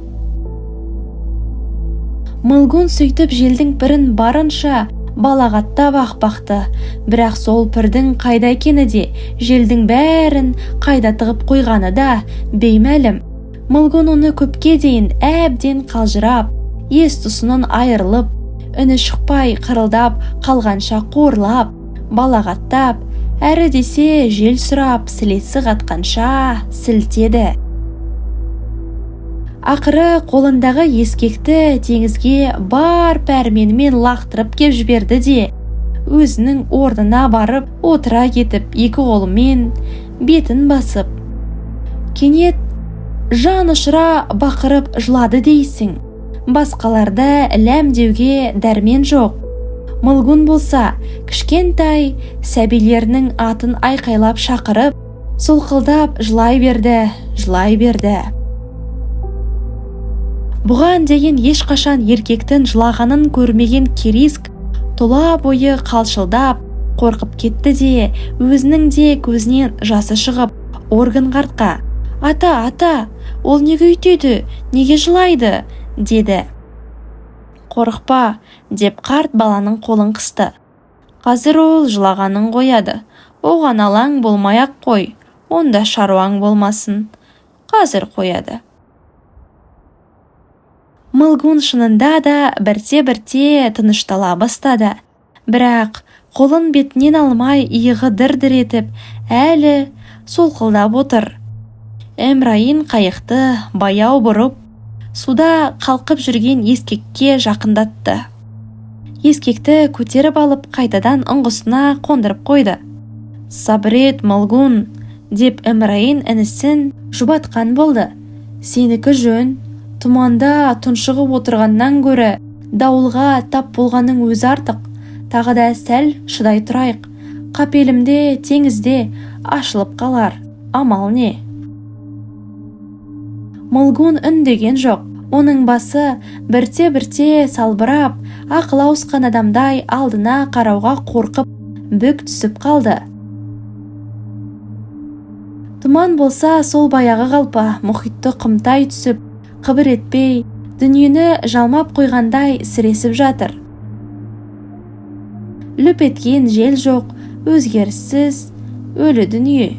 Мылгун сөйтіп желдің пірін барынша балағаттап ақпақты, бірақ сол пірдің қайда екені де, желдің бәрін қайда тығып қойғаны да беймәлім. Мылгун оны көпке дейін әбден қалжырап, ес тұсынан айырылып, үні шықпай қырылдап қалғанша қорлап, балағаттап, әрі десе жел сұрап, сілесі қатқанша сілтеді. Ақыры қолындағы ескекті теңізге бар пәрменімен лақтырып кеп жіберді де, өзінің орнына барып отыра кетіп, екі қолымен бетін басып, кенет жан ұшыра бақырып жылады дейсің. Басқаларда ләм деуге дәрмен жоқ. Мылгун болса, кішкентай сәбилерінің атын айқайлап шақырып, солқылдап жылай берді. Бұған деген ешқашан еркектің жылағанын көрмеген Кириск тұла бойы қалшылдап, қорқып кетті де, өзінің де көзінен жасы шығып, Орган қартқа: Ата, ол неге үйтеді, неге жылайды?» деді. «Қорықпа», деп қарт баланың қолын қысты. «Қазір ол жылағанын қояды, оған алаң болмай-ақ қой, онда шаруаң болмасын, қазір қояды». Мылгун шынында да бірте-бірте тыныштала бастады. Бірақ қолын бетінен алмай иығы дір-дір етіп, әлі солқылдап отыр. Эмрайин қайықты баяу бұрып, суда қалқып жүрген ескекке жақындатты. Ескекті көтеріп алып, қайтадан ұңғысына қондырып қойды. «Сабрет, Мылгун», деп Эмрайин інісін жұбатқан болды. «Сенікі жөн, тұманда тұншығып отырғаннан гөрі дауылға тап болғаның өзі артық. Тағы да сәл шыдай тұрайық. Қапелімде теңізде ашылып қалар. Амал не?» Мылгун үндеген жоқ. Оның басы бірте-бірте салбырап, ақыл ауысқан адамдай алдына қарауға қорқып, бүк түсіп қалды. Тұман болса сол баяғы қалпа, мұхитты қымтай түсіп, қыбыр етпей, дүниені жалмап қойғандай сіресіп жатыр. Лүп еткен жел жоқ, өзгеріссіз, өлі дүние.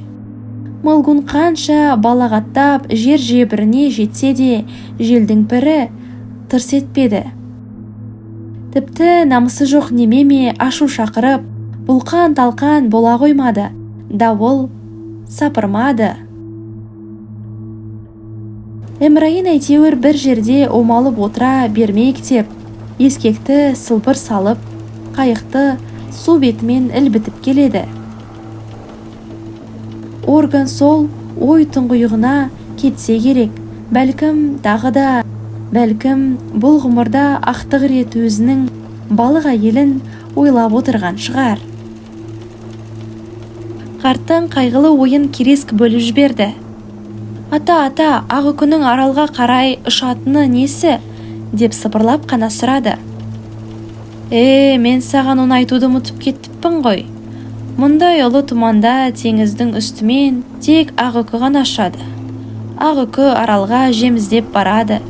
Мылгун қанша балағаттап жер жебіріне жетсе де, желдің пірі тырс етпеді. Тіпті намысы жоқ немеме ашу шақырып, бұлқан-талқан бола қоймады. Дауыл сапырмады. Эмрайин әйтеуір бір жерде омалып отыра бермейік деп, ескекті сылбыр салып, қайықты су бетімен ілбітіп келеді. Орган сол ой тұңғиығына кетсе керек. Бәлкім тағы да, бәлкім бұл ғұмырда ақтық рет өзінің балық әйелін ойлап отырған шығар. Қарттың қайғылы ойын Кириск бөліп жіберді. «Ата, ақ үкінің аралға қарай ұшатыны несі?» деп сыбырлап қана сұрады. Мен саған оны айтуды ұмытып кеттіппін ғой. Мұндай ұлы тұманда теңіздің үстімен тек ақ үкі ғана ұшады. Ақ үкі аралға жеміздеп барады.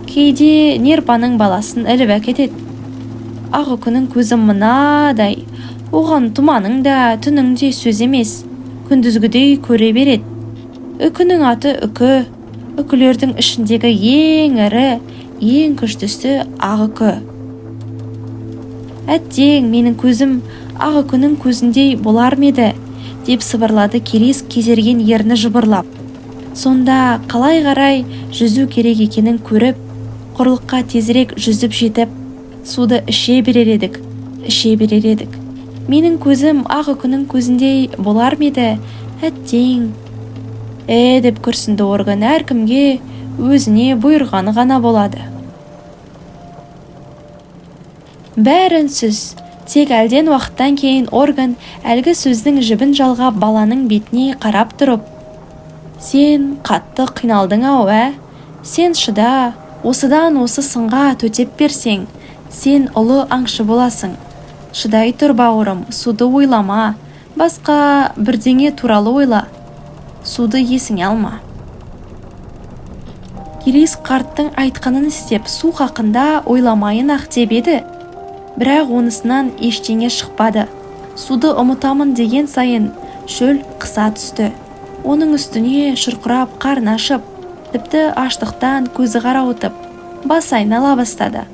Кейде Нерпаның баласын іліп әкетеді. Ақ үкінің көзі мынадай, оған тұманың да түнің де сөз емес, күндізгідей көре береді. Үкінің аты үкі, үкілердің ішіндегі ең ірі, ең күштісі ақ үкі. Әттең, менің көзім ақ үкінің көзіндей болар ма еді?» деп сыбырлады Кириск кезерген ерні жыбырлап. Сонда қалай қарай жүзу керек екенін көріп, құрлыққа тезірек жүзіп жетіп, суды іше берер едік. Менің көзім ақ үкінің көзіндей болар ма еді? Әттең. Деп күрсінді Орган, әркімге өзіне бұйырғаны ғана болады. Бәрі үнсіз. Тек әлден уақыттан кейін Орган әлгі сөздің жібін жалғап баланың бетіне қарап тұрып: «Сен қатты қиналдың-ау, Сен шыда, осыдан осы сынға төтеп берсең, сен ұлы аңшы боласың. Шыдай тұр бауырым, суды ойлама, басқа бірдеңе туралы ойла. Суды есіңе алма». Кирис қарттың айтқанын істеп, су хақында ойламайын-ақ деп еді. Бірақ онысынан ештеңе шықпады. Суды ұмытамын деген сайын шөл қыса түсті. Оның үстіне шұрқырап қарны ашып, тіпті аштықтан көзі қарауытып, бас айнала бастады.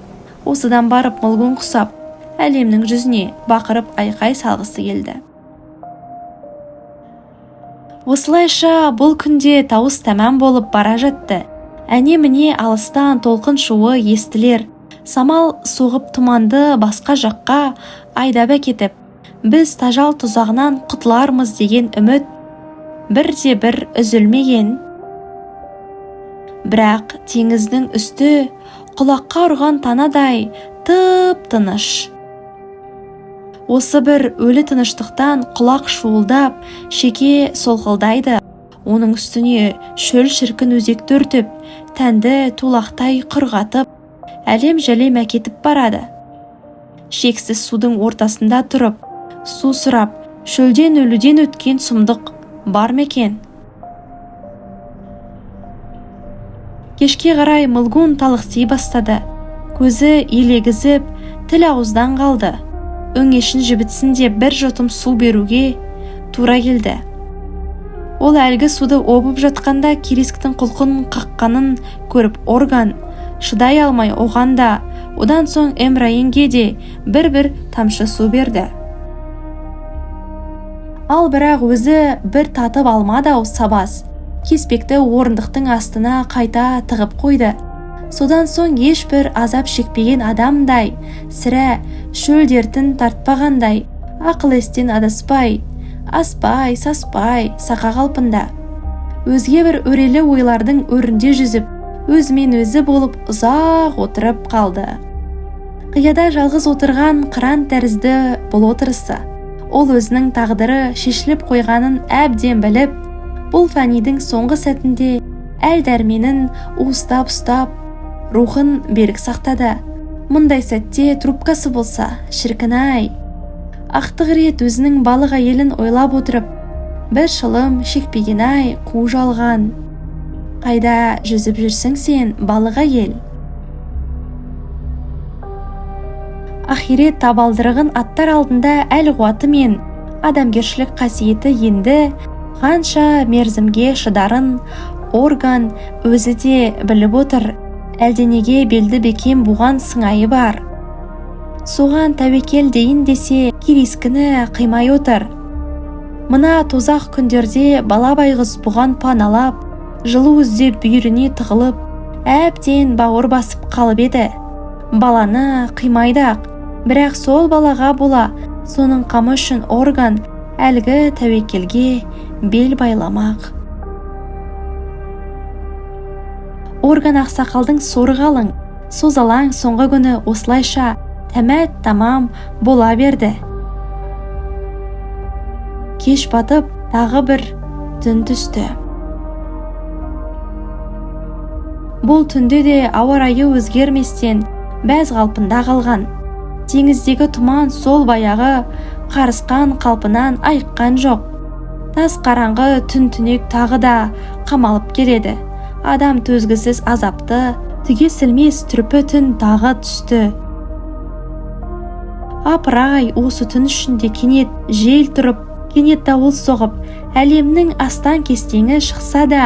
Осыдан барып мұлғын құсап, әлемнің жүзіне бақырып айқай салғысы келді. Осылайша бұл күнде тауыс тәмам болып бара жатты. Әне-міне алыстан толқын шуы естілер. Самал соғып тұманды басқа жаққа айдап әкетіп, біз тажал тұзағынан құтылармыз деген үміт бірде-бір үзілмеген. Бірақ теңіздің үсті құлаққа ұрған танадай тып-тыныш. Осы бір өлі тыныштықтан құлақ шуылдап, шеке солқылдайды. Оның үстіне шөл шіркін өзек төртіп, тәнді тулақтай құрғатып, әлем-жәлем әкетіп барады. Шексіз судың ортасында тұрып, су сұрап, шөлден өлуден өткен сұмдық бар мекен? Кешке қарай Мылгун талықси бастады. Көзі елегізіп, тіл ауыздан қалды. Өңешін жібітсін деп бір жұтым су беруге тура келді. Ол әлгі суды обып жатқанда Кирисктің құлқын қаққанын көріп Орган шыдай алмай оған да, одан соң Эмрайинге де бір-бір тамшы су берді. Ал бірақ өзі бір татып алмады-ау сабас. Кеспекті орындықтың астына қайта тығып қойды. Содан соң ешбір азап шекпеген адамдай, сірә шөл дертін тартпағандай, ақыл естен адаспай, аспай, саспай, сақа қалпында. Өзге бір өрелі ойлардың өрінде жүзіп, өзімен өзі болып ұзақ отырып қалды. Қияда жалғыз отырған қыран тәрізді бұл отырысы. Ол өзінің тағдыры шешіліп қойғанын әбден біліп, бұл фәнидің соңғы сәтінде әл дәрменін уыстап-ұстап, рухын берік сақтады. Мұндай сәтте трубкасы болса, шіркін-ай. Ақтық рет өзінің балық әйелін ойлап отырып, бір шылым шекпеген-ай, қу жалған. Қайда жүзіп жүрсің сен, балық әйел? Ахирет табалдырығын аттар алдында әл қуаты мен адамгершілік қасиеті енді қанша мерзімге шыдарын Орган өзі де біліп отыр. Әлденеге белді бекем буған сыңайы бар. Соған тәуекел дейін десе, Кирискіні қимай отыр. Мына тозақ күндерде бала байғыз бұған паналап, жылу іздеп бүйіріне тығылып, әбден бауыр басып қалып еді. Баланы қимайдақ, бірақ сол балаға бола, соның қамы үшін Орган әлгі тәуекелге бел байламақ. Орган ақсақалдың соры қалың, созалаң соңғы күні осылайша тәмәт тамам бола берді. Кеш батып, тағы бір түн түсті. Бұл түнде де ауа райы өзгерместен бәз қалпында қалған. Теңіздегі тұман сол баяғы қарысқан қалпынан айыққан жоқ. Тас қараңғы түн-түнек тағы да қамалып келеді. Адам төзгісіз азапты, түге сілмес түрпі түн тағы түсті. Апырай, осы түн ішінде кенет жел тұрып, кенет дауыл соғып, әлемнің астан кестеңі шықса да,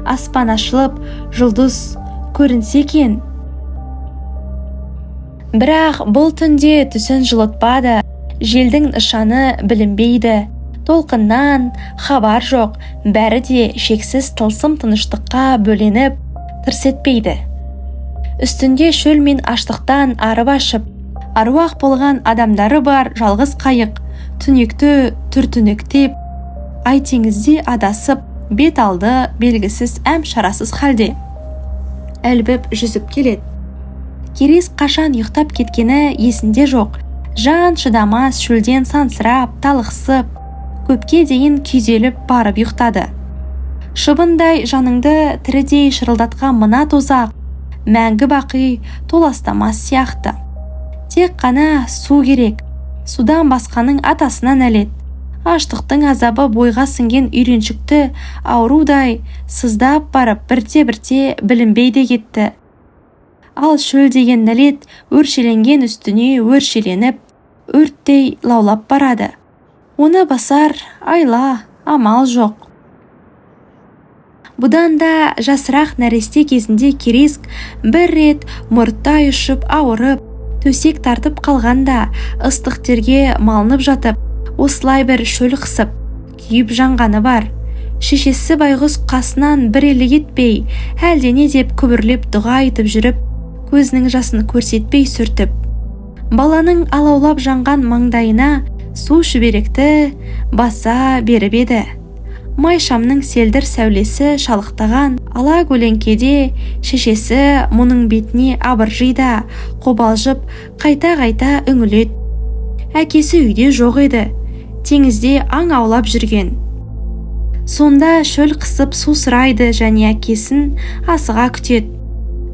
аспан ашылып, жұлдыз көрінсе екен. Бірақ бұл түнде түсін жылытпады, желдің нышаны білінбейді. Толқыннан хабар жоқ, бәрі де шексіз тылсым тыныштыққа бөленіп, тырс етпейді. Үстінде шөл мен аштықтан арып ашып, аруақ болған адамдары бар жалғыз қайық, түнекті түртінектеп, ай теңізде адасып, бет алды белгісіз әм шарасыз халде. әлбіп жүзіп келеді. Кереск қашан ұйықтап кеткені есінде жоқ. Жан шыдамас шөлден сансырап, талықсып, көпке дейін күйзеліп барып ұйықтады. Шыбындай жаныңды тірідей шырылдатқан мына тозақ мәңгі бақи толастамас сияқты. Тек қана су керек. Судан басқаның атасына нәлет. Аштықтың азабы бойға сіңген үйреншікті аурудай сыздап барып бірте-бірте білінбейді кетті. Ал шөл деген нәлет өршеленген үстіне өршеленіп, өрттей лаулап барады. Оны басар айла, амал жоқ. Бұдан да жасырақ нәресте кезінде Кереск бір рет мұрттай ұшып ауырып, төсек тартып қалғанда ыстық терге малынып жатып, осылай бір шөл қысып, күйіп жанғаны бар. Шешесі байғұс қасынан бір елі кетпей, әлдене деп күбірлеп дұға айтып жүріп, көзінің жасын көрсетпей сүртіп. Баланың алаулап жанған маңдайына су шүберекті баса беріп еді. Май шамның селдір сәулесі шалықтаған ала көлеңкеде шешесі мұның бетіне абыржида, қобалжып, қайта-қайта үңіледі. Әкесі үйде жоқ еді, теңізде аң аулап жүрген. Сонда шөл қысып су сұрайды және әкесін асыға күтеді.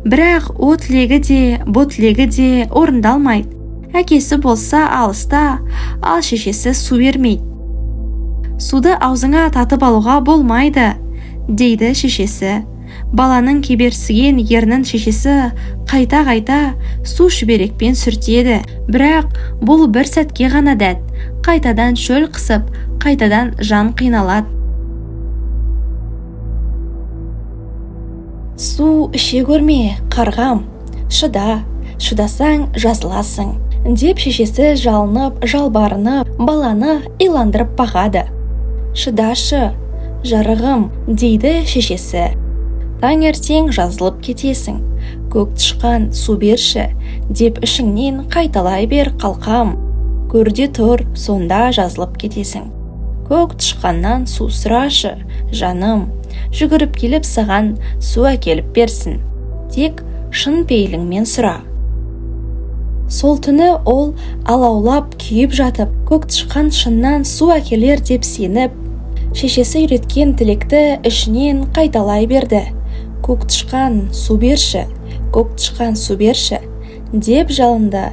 Бірақ о тілегі де, бұ тілегі де орындалмайды. Әкесі болса алыста, ал шешесі су бермейді. Суды аузыңа татып алуға болмайды, дейді шешесі. Баланың кеберсіген ернін шешесі қайта-қайта су шүберекпен сүртеді. Бірақ бұл бір сәтке ғана дәт. Қайтадан шөл қысып, қайтадан жан қиналады. Су іше көрме, қарғам, шыда, шыдасаң жазыласың, деп шешесі жалынып, жалбарынып, баланы иландырып бағады. Шыдашы, жарығым, дейді шешесі. Таңертең жазылып кетесің, көк тышқан су берші, деп ішіңнен қайталай бер қалқам. Көрде тұр, сонда жазылып кетесің. Көк тышқаннан су сұрашы, жаным, жүгіріп келіп саған су әкеліп берсін. Тек шын пейіліңмен сұра. Сол түні ол алаулап күйіп жатып, көк тышқан шыннан су әкелер деп сеніп, шешесі үйреткен тілекті ішінен қайталай берді. Көк тышқан су берші, көк тышқан су берші, деп жалынды.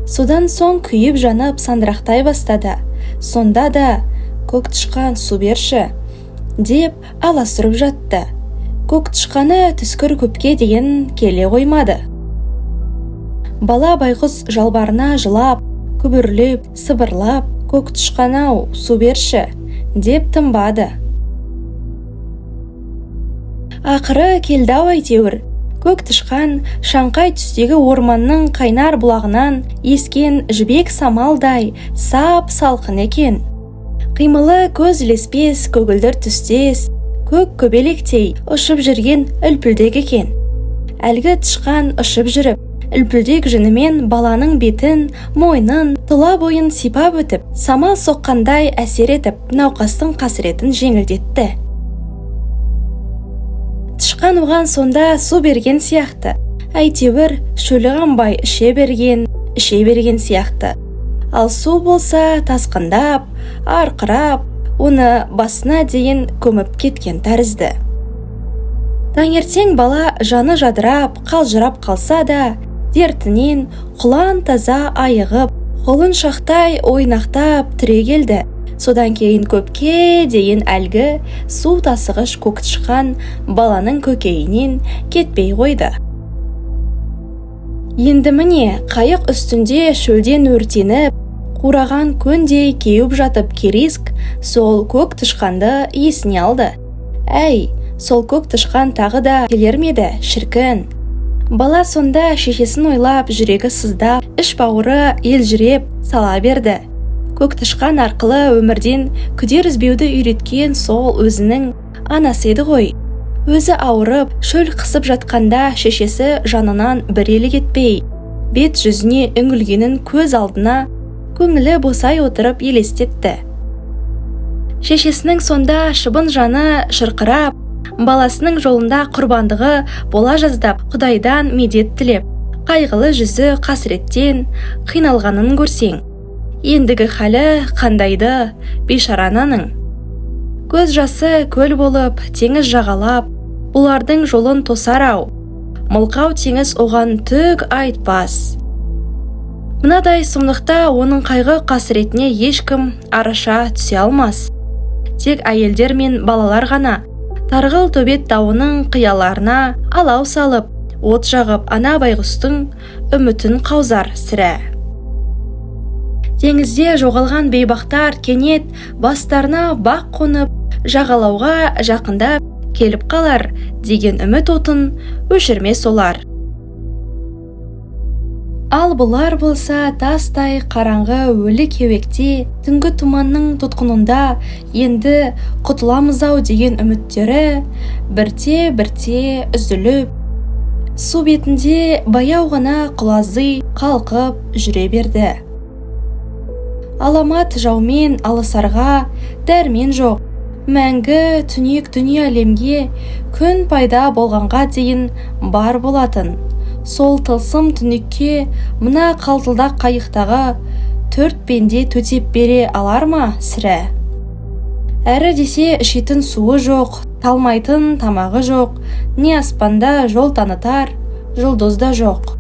Содан соң күйіп жанып сандырақтай бастады. Сонда да көк тышқан су берші, деп аласұрып жатты. Көк тышқаны түскір көпке дейін келе қоймады. Бала байғұс жалбарына жылап, күбірлеп, сыбырлап, көк тышқан-ау, су берші, деп тынбады. Ақыры келді-ау әйтеуір. Көк тышқан шаңқай түстегі орманның қайнар бұлағынан ескен жібек самалдай сап салқын екен. Қимылы көз ілеспес, көгілдір түстес, көк көбелектей ұшып жүрген үлпілдек екен. Әлгі тышқан ұшып жүріп, үлпілдек жүнімен баланың бетін, мойнын, тұла бойын сипап өтіп, самал соққандай әсер етіп, науқастың қасіретін жеңілдетті. Тышқан оған сонда су берген сияқты. Әйтеуір шөлі қанбай іше берген сияқты. Ал су болса тасқындап, арқырап, оны басына дейін көміп кеткен тәрізді. Таңертең бала жаны жадырап, қалжырап қалса да, дертінен құлан таза айығып, қолын шақтай ойнақтап түрегелді. Содан кейін көпке дейін әлгі су тасығыш көк тышқан баланың көкейінен кетпей қойды. Енді міне қайық үстінде шөлден өртеніп, қураған көндей кеуіп жатып Кереск сол көк тышқанды есіне алды. Әй, сол көк тышқан тағы да келер ме еді, шіркін. Бала сонда шешесін ойлап, жүрегі сыздап, іш бауыры елжіреп сала берді. Көк тышқан арқылы өмірден күдер үзбеуді үйреткен сол өзінің анасы еді ғой. Өзі ауырып, шөл қысып жатқанда шешесі жанынан бір елі кетпей, бет жүзіне үңілгенін көз алдына көңілі босай отырып елестетті. Шешесінің сонда шыбын жаны шырқырап, Баласының жолында құрбандығы бола жаздап Құдайдан медет тілеп, қайғылы жүзі қасіреттен қиналғанын көрсең, ендігі халі қандайды бейшарананың. Көз жасы көл болып, теңіз жағалап, бұлардың жолын тосар-ау, мылқау теңіз оған түк айтпас. Мынадай сұмдықта оның қайғы қасіретіне ешкім араша түсе алмас. Тек әйелдер мен балалар ғана тарғыл төбет тауының қияларына алау салып, от жағып, ана байғұстың үмітін қаузар сірә. Теңізде жоғалған бейбақтар кенет бастарына бақ қонып, жағалауға жақындап келіп қалар деген үміт отын өшірмес олар. Ал бұлар болса тастай қараңғы өлі кеуекте түнгі тұманның тұтқынында енді құтыламыз-ау деген үміттері бірте-бірте үзіліп, су бетінде баяу ғана құлазый қалқып жүре берді. Аламат жаумен алысарға дәрмен жоқ, мәңгі түнек дүние әлемге күн пайда болғанға дейін бар болатын. Сол тылсым түнекке мына қалтылдақ қайықтағы 4 пенде төтеп бере алар ма сірә? Әрі десе ішетін суы жоқ, талмайтын тамағы жоқ, не аспанда жол танытар жұлдызда жоқ.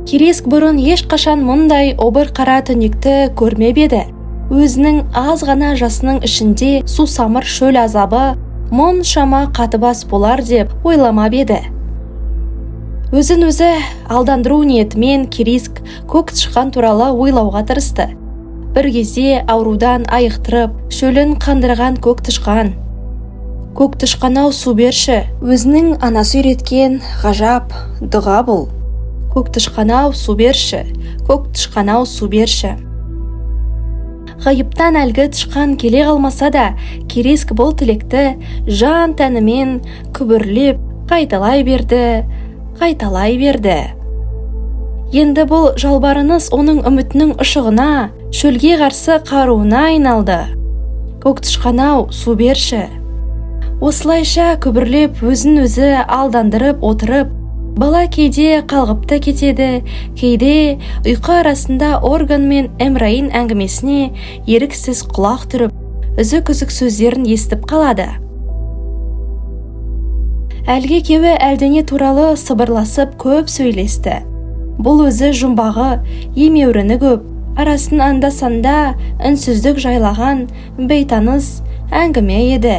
Кириск бұрын ешқашан мұндай обыр қара түнекті көрмеп еді. Өзінің аз ғана жасының ішінде сусамыр шөл азабы мұншама қатыбас болар деп ойламап еді. Өзін өзі алдандыру ниетімен Кириск көк тышқан туралы ойлауға тырысты. Бір кезде аурудан айықтырып, шөлін қандырған көк тышқан. Көк тышқан-ау, су берші. Өзінің анасы үйреткен ғажап дұға бұл. Көк тышқан-ау, су берші. Көк тышқан-ау, су берші. Ғайыптан әлгі тышқан келе қалмаса да, Кириск бұл тілекті жан тәнімен күбірлеп қайталай берді. Енді бұл жалбарыныс оның үмітінің ұшығына, шөлге қарсы қаруына айналды. Көк тышқан-ау, су берші. Осылайша күбірлеп өзін өзі алдандырып отырып, бала кейде қалғыпты кетеді, кейде ұйқы арасында Орган мен Эмрайин әңгімесіне еріксіз құлақ түріп, үзік-үзік сөздерін естіп қалады. Әлгі кеуі әлдене туралы сыбырласып көп сөйлесті. Бұл өзі жұмбағы, емеуріні көп, арасын анда-санда үнсіздік жайлаған бейтаныс әңгіме еді.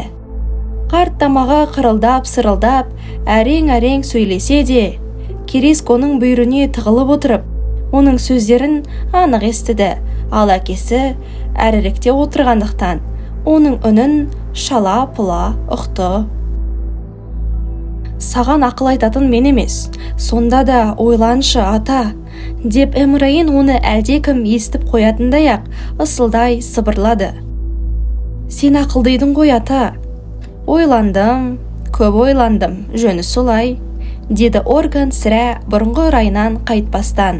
Қарт тамағы қырылдап, сырылдап, әрең-әрең сөйлесе де, Кириск оның бүйіріне тығылып отырып, оның сөздерін анық естіді, ал әкесі әріректе отырғандықтан, оның үнін шала-пұла ұқты. Саған ақыл айтатын мен емес, сонда да ойланшы ата, деп Эмрайин оны әлдекім естіп қоятындай-ақ ысылдай сыбырлады. Сен ақылдыйдың ғой ата. Ойландым, көп ойландым, жөні солай, деді Орган сірә бұрынғы райынан қайтпастан.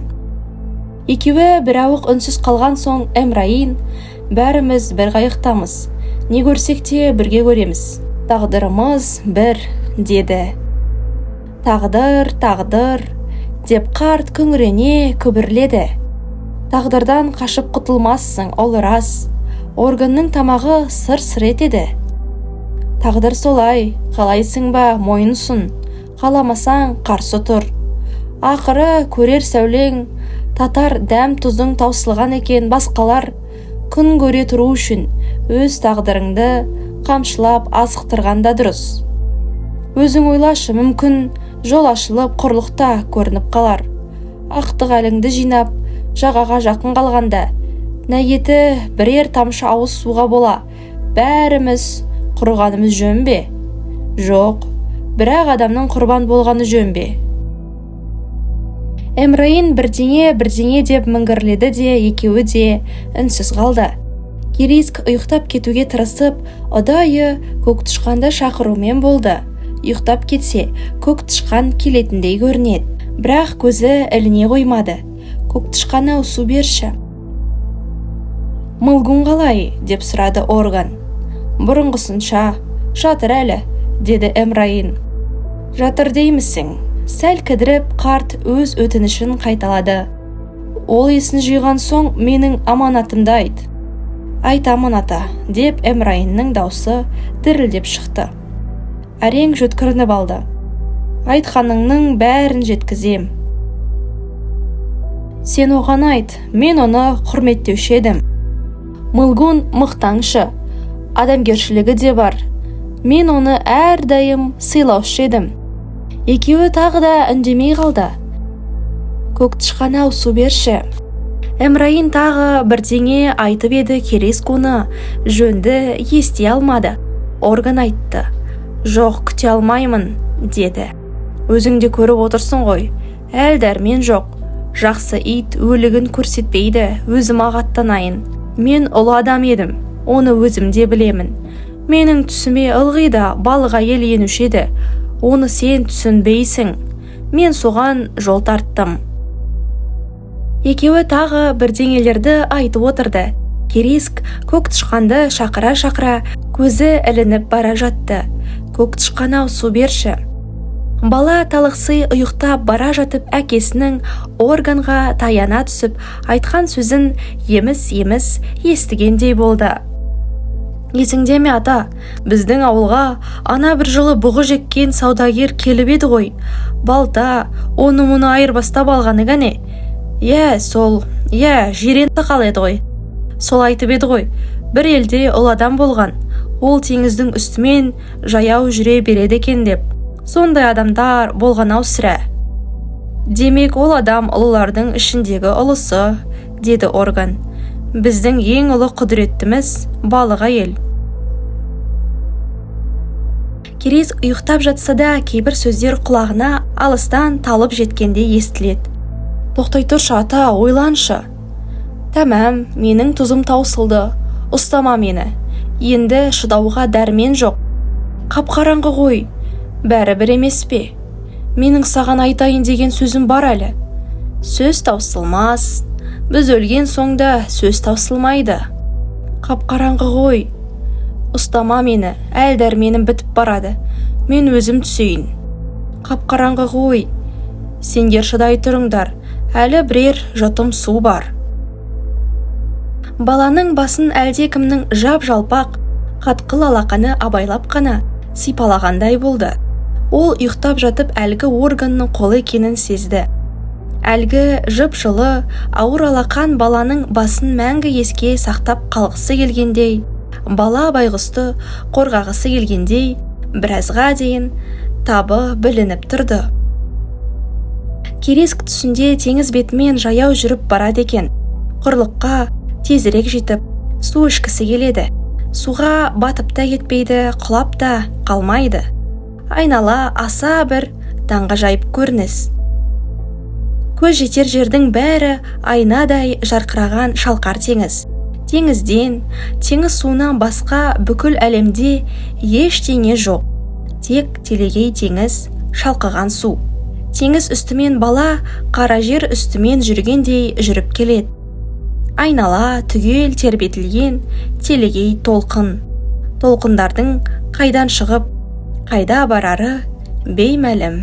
Екеуі бір ауық үнсіз қалған соң Эмрайин, бәріміз бір қайықтамыз, не көрсек те бірге көреміз, тағдырымыз бір, деді. Тағдыр, тағдыр, деп қарт күңірене күбірледі. Тағдырдан қашып құтылмассың, ол рас. Органның тамағы сыр-сыр етеді. Тағдыр солай, қалайсың ба мойынсың, қаламасаң қарсы тұр. Ақыры көрер сәулең, татар дәм тұзың таусылған екен, басқалар күн көре тұру үшін өз тағдырыңды қамшылап азықтырғанда дұрыс. Өзің ойлашы, мүмкін жол ашылып құрлықта көрініп қалар. Ақтық әліңді жинап, жағаға жақын қалғанда, нәйеті бірер тамшы ауыз суға бола, бәріміз құрығанымыз жөн бе? Жоқ, бірақ адамның құрбан болғаны жөн бе? Эмрайин бірдеңе деп міңгірледі де, екеуі де үнсіз қалды. Кириск ұйықтап кетуге тырысып, ұдайы көк тышқанды шақырумен болды. Ұйықтап кетсе, көк тышқан келетіндей көрінеді. Бірақ көзі іліне қоймады. Көк тышқаны су берші. Мылгун қалай, деп сұрады Орган. Бұрынғысынша, жатыр әлі, деді Эмрайин. Жатыр деймісің? Сәл кідіріп, қарт өз өтінішін қайталады. Ол есін жиған соң менің аманатымды айт. Айтамын ата, деп Эмрайиннің даусы дірілдеп шықты. Әрең жөткірініп алды. Айтқаныңның бәрін жеткізем. Сен оған айт, мен оны құрметтеуші едім. Мылгун мықтаңшы, адамгершілігі де бар. Мен оны әрдайым сыйлаушы едім. Екеуі тағы да үндемей қалды. Көк тышқан-ау, су берші. Эмрайин тағы бірдеңе айтып еді, Керейск оны жөнді ести алмады. Орган айтты. Жоқ, күте алмаймын, деді. Өзіңде көріп отырсың ғой, әл дәрмен жоқ. Жақсы ит өлігін көрсетпейді, өзім ағаттанайын. Мен ұлы адам едім, оны өзімде білемін. Менің түсіме ылғи да балық әйел енуші еді. Оны сен түсінбейсің. Мен соған жол тарттым. Екеуі тағы бірдеңелерді айтып отырды. Керейск көк тышқанды шақыра-шақыра көзі ілініп бара жатты. Көк тышқан-ау, су берші. Бала талықсый ұйықтап бара жатып әкесінің органға таяна түсіп айтқан сөзін еміс-еміс естігендей болды. Есіңде ме ата, біздің ауылға ана бір жылы бұғы жеккен саудагер келіп еді ғой. Балта оны-мұны айырбастап алғаны кәне? Сол, жиренті қал еді ғой. Сол айтып еді ғой, бір елде ұл адам болған. Ол теңіздің үстімен жаяу жүре береді екен деп. Сондай адамдар болған-ау сірә. Демек ол адам ұлылардың ішіндегі ұлысы, деді орган. Біздің ең ұлы құдіреттіміз балық әйел. Керейск ұйықтап жатса да кейбір сөздер құлағына алыстан талып жеткенде естіледі. Тоқтай тұршы ата, ойланшы. Тәмәм, менің тұзым таусылды. Ұстама мені. Енді шыдауға дәрмен жоқ. Қап-қараңғы ғой. Бәрі бір емес пе? Менің саған айтайын деген сөзім бар әлі. Сөз таусылмас. Біз өлген соңда сөз таусылмайды. Қап-қараңғы ғой. Ұстама мені, әл дәрменім бітіп барады. Мен өзім түсейін. Қап-қараңғы ғой. Сендер шыдай тұрыңдар. Әлі бірер жұтым су бар. Баланың басын әлдекімнің жап-жалпақ, қатқыл алақаны абайлап қана сипалағандай болды. Ол ұйықтап жатып әлгі органның қолы екенін сезді. Әлгі жып-жылы, ауыр алақан баланың басын мәңгі еске сақтап қалғысы келгендей, бала байғұсты қорғағысы келгендей, біразға дейін табы білініп тұрды. Керейск түсінде теңіз бетімен жаяу жүріп барады екен. Құрлыққа тезірек жетіп, су ішкісі келеді. Суға батып та кетпейді, құлап та қалмайды. Айнала аса бір таңғажайып көрініс. Көз жетер жердің бәрі айнадай жарқыраған шалқар теңіз. Теңізден, теңіз суынан басқа бүкіл әлемде ештеңе жоқ. Тек телегей теңіз, шалқыған су. Теңіз үстімен бала қара жер үстімен жүргендей жүріп келеді. Айнала түгел тербетілген телегей толқын. Толқындардың қайдан шығып, қайда барары беймәлім.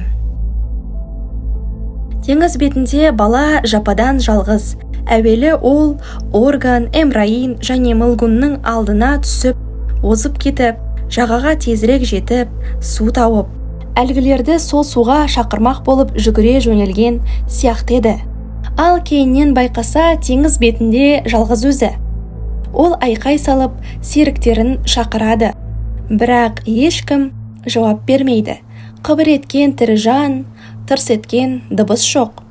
Теңіз бетінде бала жападан жалғыз. Әуелі ол орган, Эмрайин және Мылгунның алдына түсіп, озып кетіп, жағаға тезірек жетіп, су тауып. Әлгілерді сол суға шақырмақ болып жүгіре жөнелген сияқты еді. Ал кейіннен байқаса теңіз бетінде жалғыз өзі. Ол айқай салып серіктерін шақырады. Бірақ ешкім жауап бермейді. Қыбыр еткен тірі жан, тырс еткен дыбыс жоқ.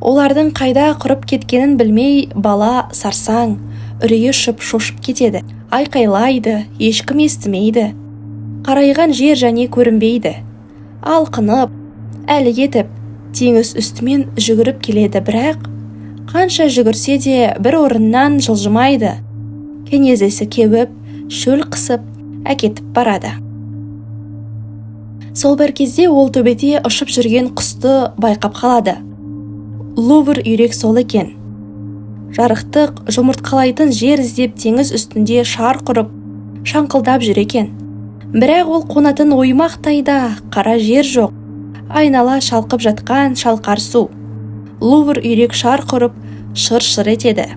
Олардың қайда құрып кеткенін білмей бала сарсаң, үрейі шошып кетеді. Айқайлайды, ешкім естімейді. Қарайған жер және көрінбейді. Алқынып, әлі кетіп, теңіз үстімен жүгіріп келеді, бірақ қанша жүгірсе де бір орыннан жылжымайды. Кенезесі кеуіп, шөл қысып, әкетіп барады. Сол бір кезде ол төбеде ұшып жүрген құсты байқап қалады. Лувр үйрек сол екен. Жарықтық жұмыртқалайтын жер іздеп теңіз үстінде шар құрып, шаңқылдап жүр екен. Бірақ ол қонатын оймақтайда қара жер жоқ, айнала шалқып жатқан шалқар су. Лувр үйрек шарқ ұрып шыр-шыр етеді.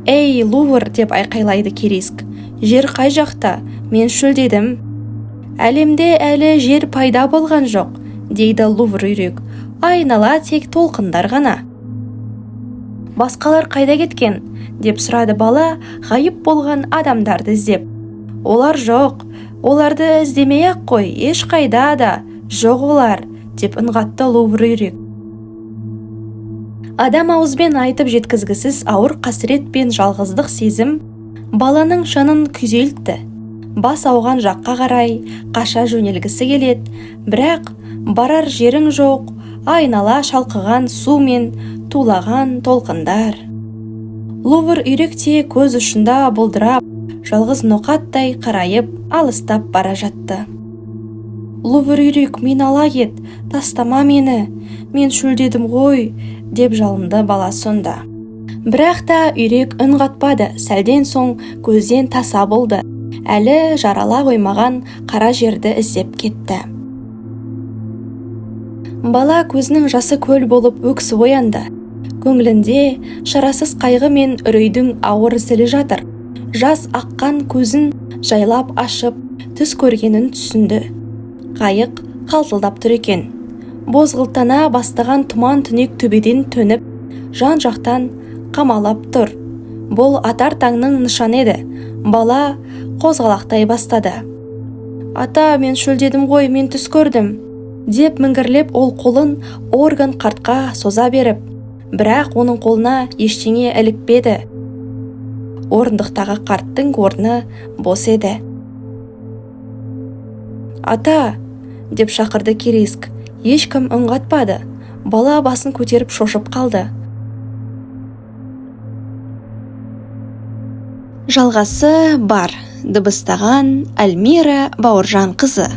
«Ей, Лувр!» деп айқайлайды Кириск. «Жер қай жақта? Мен шөлдедім». «Әлемде әлі жер пайда болған жоқ», дейді Лувр үйрек. «Айнала тек толқындар ғана». «Басқалар қайда кеткен?» деп сұрады бала, ғайып болған адамдарды іздеп. «Олар жоқ, оларды іздемей-ақ қой, ешқайда да жоқ олар», деп ыңғатты Лувр үйрек. Адам ауызбен айтып жеткізгісіз ауыр қасірет пен жалғыздық сезім баланың жанын күйзелтті. Бас ауған жаққа қарай қаша жөнелгісі келеді, бірақ барар жерің жоқ, айнала шалқыған су мен тулаған толқындар. Лувр үйрек те көз ұшында бұлдырап, жалғыз ноқаттай қарайып алыстап бара жатты. «Лувр үйрек, мен ала кет, тастама мені, мен шөлдедім ғой», деп жалынды бала сонда. Бірақ та үйрек үн қатпады, сәлден соң көзден таса болды. Әлі жарала қоймаған қара жерді іздеп кетті. Бала көзінің жасы көл болып өксіп оянды. Көңілінде шарасыз қайғы мен үрейдің ауыр зілі жатыр. Жас аққан көзін жайлап ашып, түс көргенін түсінді. Қайық қалтылдап тұр екен. Бозғылтана бастаған тұман түнек төбеден төніп, жан жақтан қамалап тұр. Бұл атар таңның нышаны еді. Бала қозғалақтай бастады. «Ата, мен шөлдедім ғой, мен түс көрдім», деп міңгірлеп ол қолын орган қартқа соза беріп, бірақ оның қолына ештеңе ілікпеді. Орындықтағы қарттың орны бос еді. «Ата!» деп шақырды Кириск. Ешкім үн қатпады. Бала басын көтеріп шошып қалды. Жалғасы бар. Дыбыстаған Альмира Бауыржан қызы.